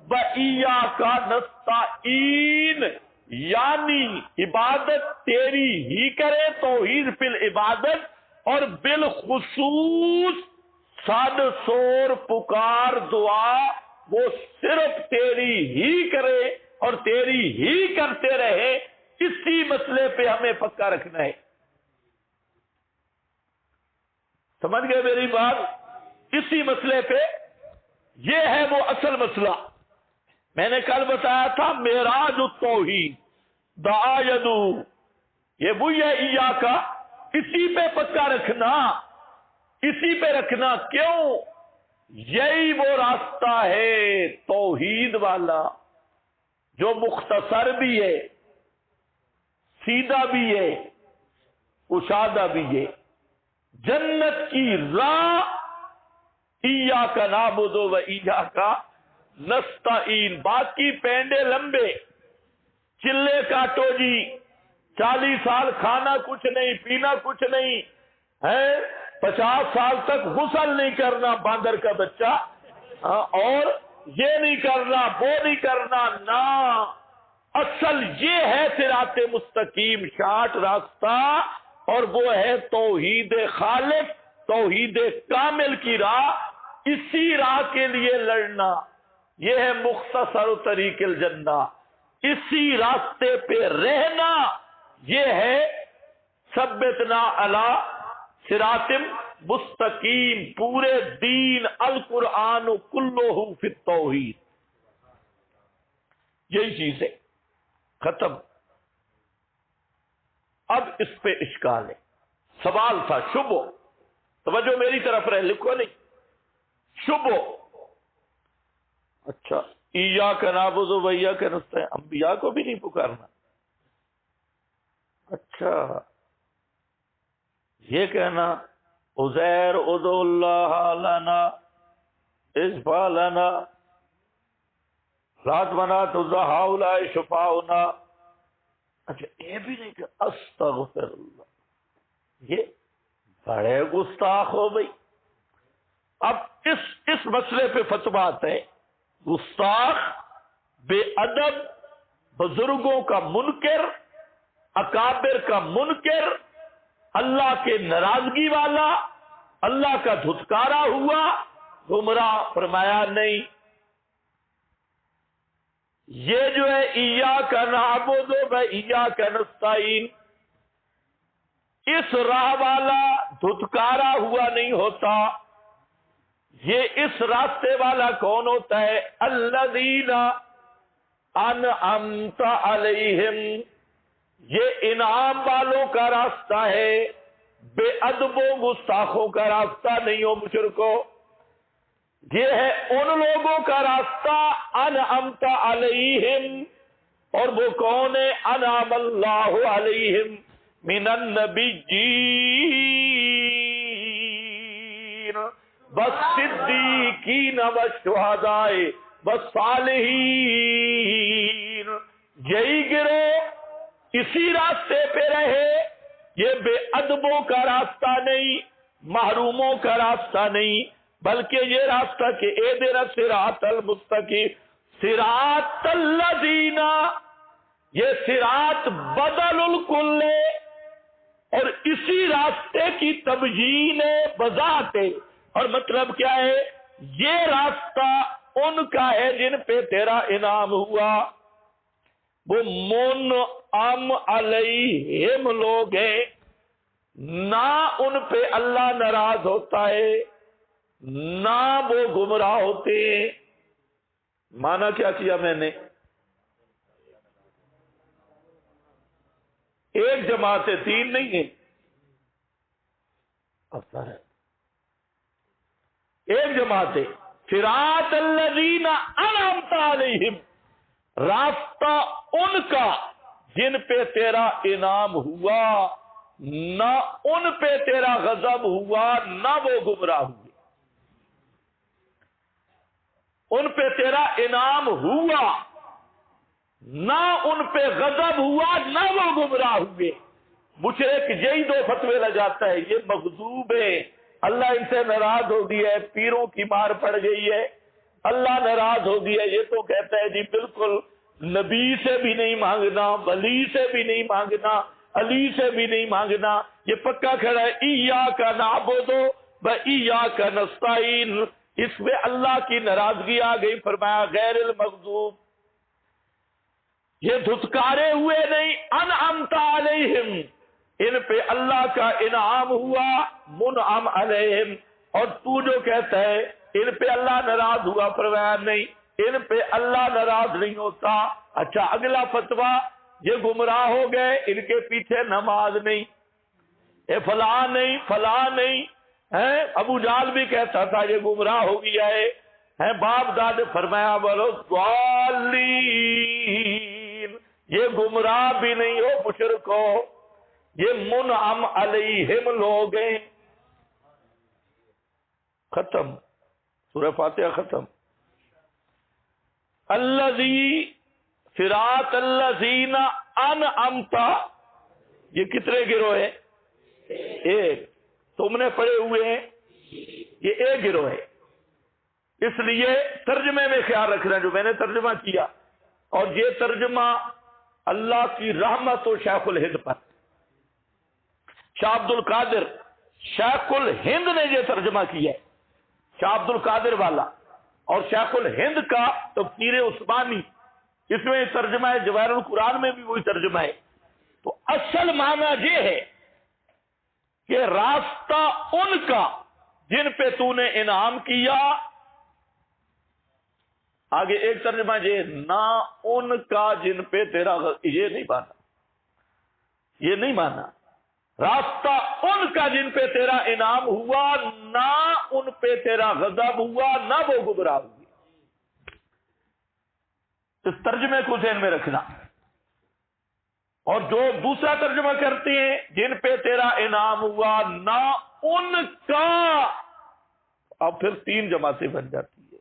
و ایاک نستعین، یعنی عبادت تیری ہی کرے، توحید فی العبادت، اور بالخصوص صد سور پکار دعا وہ صرف تیری ہی کرے اور تیری ہی کرتے رہے، اسی مسئلے پہ ہمیں پکا رکھنا ہے۔ سمجھ گئے میری بات؟ اسی مسئلے پہ، یہ ہے وہ اصل مسئلہ۔ میں نے کل بتایا تھا معراج التوحید، دعا یدو، یہ وہی ہے ایاک، اسی پہ پکا رکھنا، اسی پہ رکھنا۔ کیوں؟ یہی وہ راستہ ہے توحید والا جو مختصر بھی ہے، سیدھا بھی ہے، کشادہ بھی ہے، جنت کی راہ ایاک نعبد و ایاک نستعین۔ باقی پینڈے لمبے، چلے کاٹو جی، 40 سال کھانا کچھ نہیں، پینا کچھ نہیں ہے، 50 سال تک غسل نہیں کرنا باندر کا بچہ، اور یہ نہیں کرنا وہ نہیں کرنا، نہ، اصل یہ ہے صراط مستقیم، شارٹ راستہ، اور وہ ہے توحید خالق، توحید کامل کی راہ، اسی راہ کے لیے لڑنا، یہ ہے مختصر طریق الجنہ، اسی راستے پہ رہنا، یہ ہے ثبتنا علی صراط مستقیم، پورے دین القرآن کلہ فی التوحید، یہی چیز ہے، ختم۔ اب اس پہ اشکال ہے، سوال تھا شبو، توجہ میری طرف رہے، لکھو نہیں، شبو، اچھا ایاک نعبد و ایاک نستعین، انبیاء کو بھی نہیں پکارنا، اچھا یہ کہنا عزیر ادعو اللہ لنا اشفع لنا رات منات ہؤلاء شفاؤنا، اچھا یہ بھی نہیں کہ استغفر اللہ، یہ بڑے گستاخ ہو بھائی۔ اب اس مسئلے پہ فتویٰ آتا ہے، گستاخ، بے ادب، بزرگوں کا منکر، اکابر کا منکر، اللہ کے ناراضگی والا، اللہ کا دھتکارا ہوا، گمراہ، فرمایا نہیں۔ یہ جو ہے ایاک نعبد و ایاک نستعین، اس راہ والا دھتکارا ہوا نہیں ہوتا، یہ اس راستے والا کون ہوتا ہے؟ الذین انعمت علیہم، یہ انعام والوں کا راستہ ہے، بے ادب و گستاخوں کا راستہ نہیں ہو مشرکو، یہ ہے ان لوگوں کا راستہ انعمت علیہم، اور وہ کون ہے؟ انعم اللہ علیہم من النبیین والصدیقین والشہداء والصالحین، یہی گروہ اسی راستے پہ رہے، یہ بے ادبوں کا راستہ نہیں، محروموں کا راستہ نہیں، بلکہ یہ راستہ کہ اہدنا الصراط المستقیم، صراط الذین، یہ صراط بدل الکل ہے، اور اسی راستے کی تبیین بذات ہے، اور مطلب کیا ہے؟ یہ راستہ ان کا ہے جن پہ تیرا انعام ہوا، وہ منعم علیہم لوگ ہیں، نہ ان پہ اللہ ناراض ہوتا ہے، نہ وہ گمراہ ہوتے ہیں۔ مانا کیا کیا میں نے؟ ایک جماعت ہے، تین نہیں ہے، ایک جماعت ہے، صراط الذین انعمت علیہم، راستہ ان کا جن پہ تیرا انعام ہوا، نہ ان پہ تیرا غضب ہوا، نہ وہ گمراہ ہوئے، ان پہ تیرا انعام ہوا، نہ ان پہ غضب ہوا، نہ وہ گمراہ ہوئے۔ مشرک یہی دو فتوے لگاتا ہے، یہ مغضوب ہے، اللہ ان سے ناراض ہو گیا ہے، پیروں کی مار پڑ گئی ہے، اللہ ناراض ہو گیا، یہ تو کہتا ہے جی بالکل نبی سے بھی نہیں مانگنا، ولی سے بھی نہیں مانگنا، علی سے بھی نہیں مانگنا، یہ پکا کھڑا ہے ایاک نعبد و ایاک نستعین، اس میں اللہ کی ناراضگی آ گئی، فرمایا غیر المغضوب، یہ دھتکارے ہوئے نہیں، انعمت علیہم، ان پہ اللہ کا انعام ہوا، منعم علیہم، اور تو جو کہتا ہے ان پہ اللہ ناراض ہوا، فرمایا نہیں، ان پہ اللہ ناراض نہیں ہوتا۔ اچھا اگلا فتویٰ، یہ گمراہ ہو گئے، ان کے پیچھے نماز نہیں، فلاں نہیں، فلاں نہیں، ابو جہل بھی کہتا تھا یہ گمراہ ہو گیا ہے، باپ داد، فرمایا بولو ضالین، یہ گمراہ بھی نہیں ہو مشرکو، یہ منعم علیہم لوگ ہیں۔ ختم، سورہ فاتحہ ختم۔ الذی صراط الذین انعمت، یہ کتنے گروہ ہیں؟ ایک، تم نے پڑھے ہوئے ہیں، یہ ایک گروہ ہے، اس لیے ترجمے میں خیال رکھنا جو میں نے ترجمہ کیا، اور یہ ترجمہ اللہ کی رحمت و شیخ الہند پر، شاہ عبد القادر شیخ الہند نے یہ ترجمہ کیا ہے، شاہ عبد القادر والا اور شیخ الہند کا تفسیر عثمانی، اس میں ترجمہ ہے، جواہر القرآن میں بھی وہی ترجمہ ہے۔ تو اصل معنی یہ ہے کہ راستہ ان کا جن پہ تو نے انعام کیا، آگے ایک ترجمہ یہ نہ ان کا جن پہ تیرا یہ نہیں مانا، یہ نہیں مانا، راستہ ان کا جن پہ تیرا انعام ہوا، نہ ان پہ تیرا غضب ہوا، نہ وہ گمراہ ہوئی۔ اس ترجمے کو ذہن میں رکھنا۔ اور جو دوسرا ترجمہ کرتے ہیں جن پہ تیرا انعام ہوا، نہ ان کا، اب پھر تین جماعتیں بن جاتی ہے،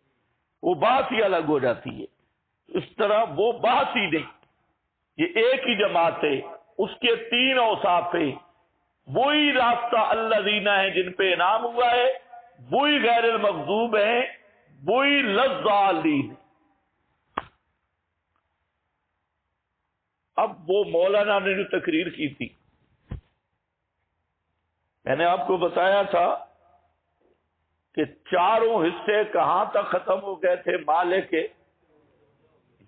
وہ بات ہی الگ ہو جاتی ہے۔ اس طرح وہ بات ہی نہیں، یہ ایک ہی جماعت ہے، اس کے تین اوصاف ہیں۔ وہی راستہ الذین ہے جن پہ انعام ہوا ہے، وہی غیر المغضوب ہیں، وہی لضالین۔ اب وہ مولانا نے جو تقریر کی تھی، میں نے آپ کو بتایا تھا کہ چاروں حصے کہاں تک ختم ہو گئے تھے، مالک کے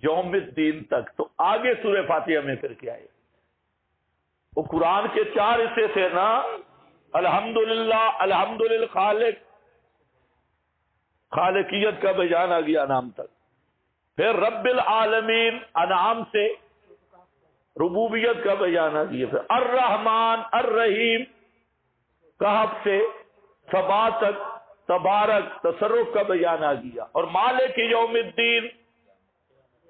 یوم الدین تک۔ تو آگے سورہ فاتحہ میں پھر کیا ہے؟ وہ قرآن کے چار حصے تھے نا، الحمدللہ، الحمد للخالق، خالقیت کا بیان آ گیا انعام تک، پھر رب العالمین انعام سے ربوبیت کا بیان آ گیا، پھر الرحمن الرحیم کہف سے سبا تک تبارک تصرف کا بیان آ گیا، اور مالک یوم الدین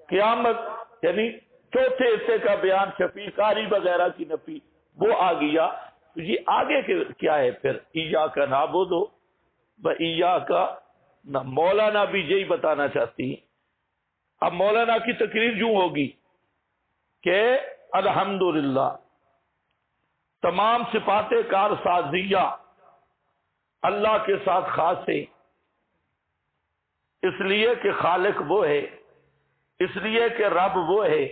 قیامت یعنی چوتھے حصے کا بیان، شفیقاری وغیرہ کی نفی وہ آ گیا۔ تو یہ آگے کیا ہے پھر؟ ایاک نعبد و ایاک، مولانا بھی یہی بتانا چاہتی ہیں۔ اب مولانا کی تقریر یوں ہوگی کہ الحمدللہ تمام صفات کارسازیہ اللہ کے ساتھ خاص ہے، اس لیے کہ خالق وہ ہے، اس لیے کہ رب وہ ہے،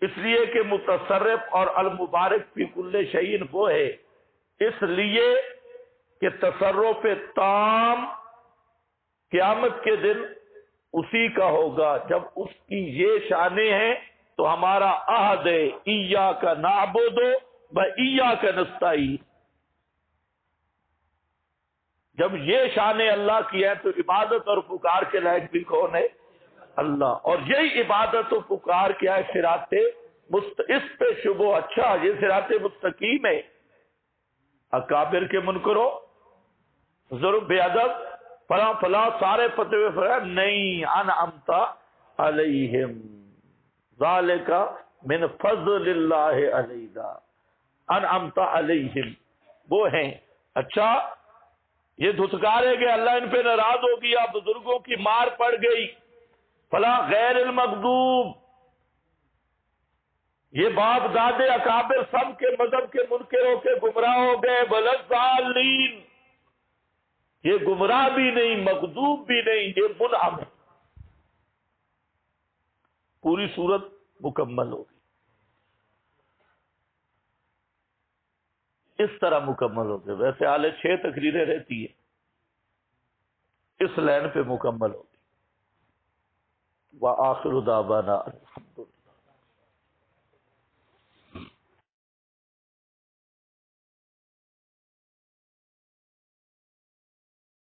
اس لیے کہ متصرف اور المبارک فی کل شیء وہ ہے، اس لیے کہ تصرف تام قیامت کے دن اسی کا ہوگا۔ جب اس کی یہ شانیں ہیں تو ہمارا عہد ہے ایاک نعبد و ایاک نستعین۔ جب یہ شانیں اللہ کی ہے تو عبادت اور پکار کے لائق بھی کون ہے؟ اللہ۔ اور یہی عبادت و پکار کیا ہے؟ صراط اس پہ شبو، اچھا یہ صراط مستقیم ہے۔ اکابر کے منکرو ضرور بے ادب فلاں فلاں سارے فتوے فرا نہیں، انعمت علیہم ذالک من فضل اللہ علینا، انعمت علیہم وہ ہیں۔ اچھا یہ دھتکارے گئے، اللہ ان پہ ناراض ہو گیا، بزرگوں کی مار پڑ گئی، فلاں غیر المغضوب، یہ باپ دادے اکابر سب کے مذہب کے منکر ہو کے گمراہ ہو گئے، وَلَضَّالِّينَ، یہ گمراہ بھی نہیں، مغضوب بھی نہیں، یہ منعم ہے۔ پوری صورت مکمل ہوگی، اس طرح مکمل ہوگی۔ ویسے آلے 6 تقریریں رہتی ہیں، اس لائن پہ مکمل ہوگی۔ وآخر دعوانا الحمدللہ۔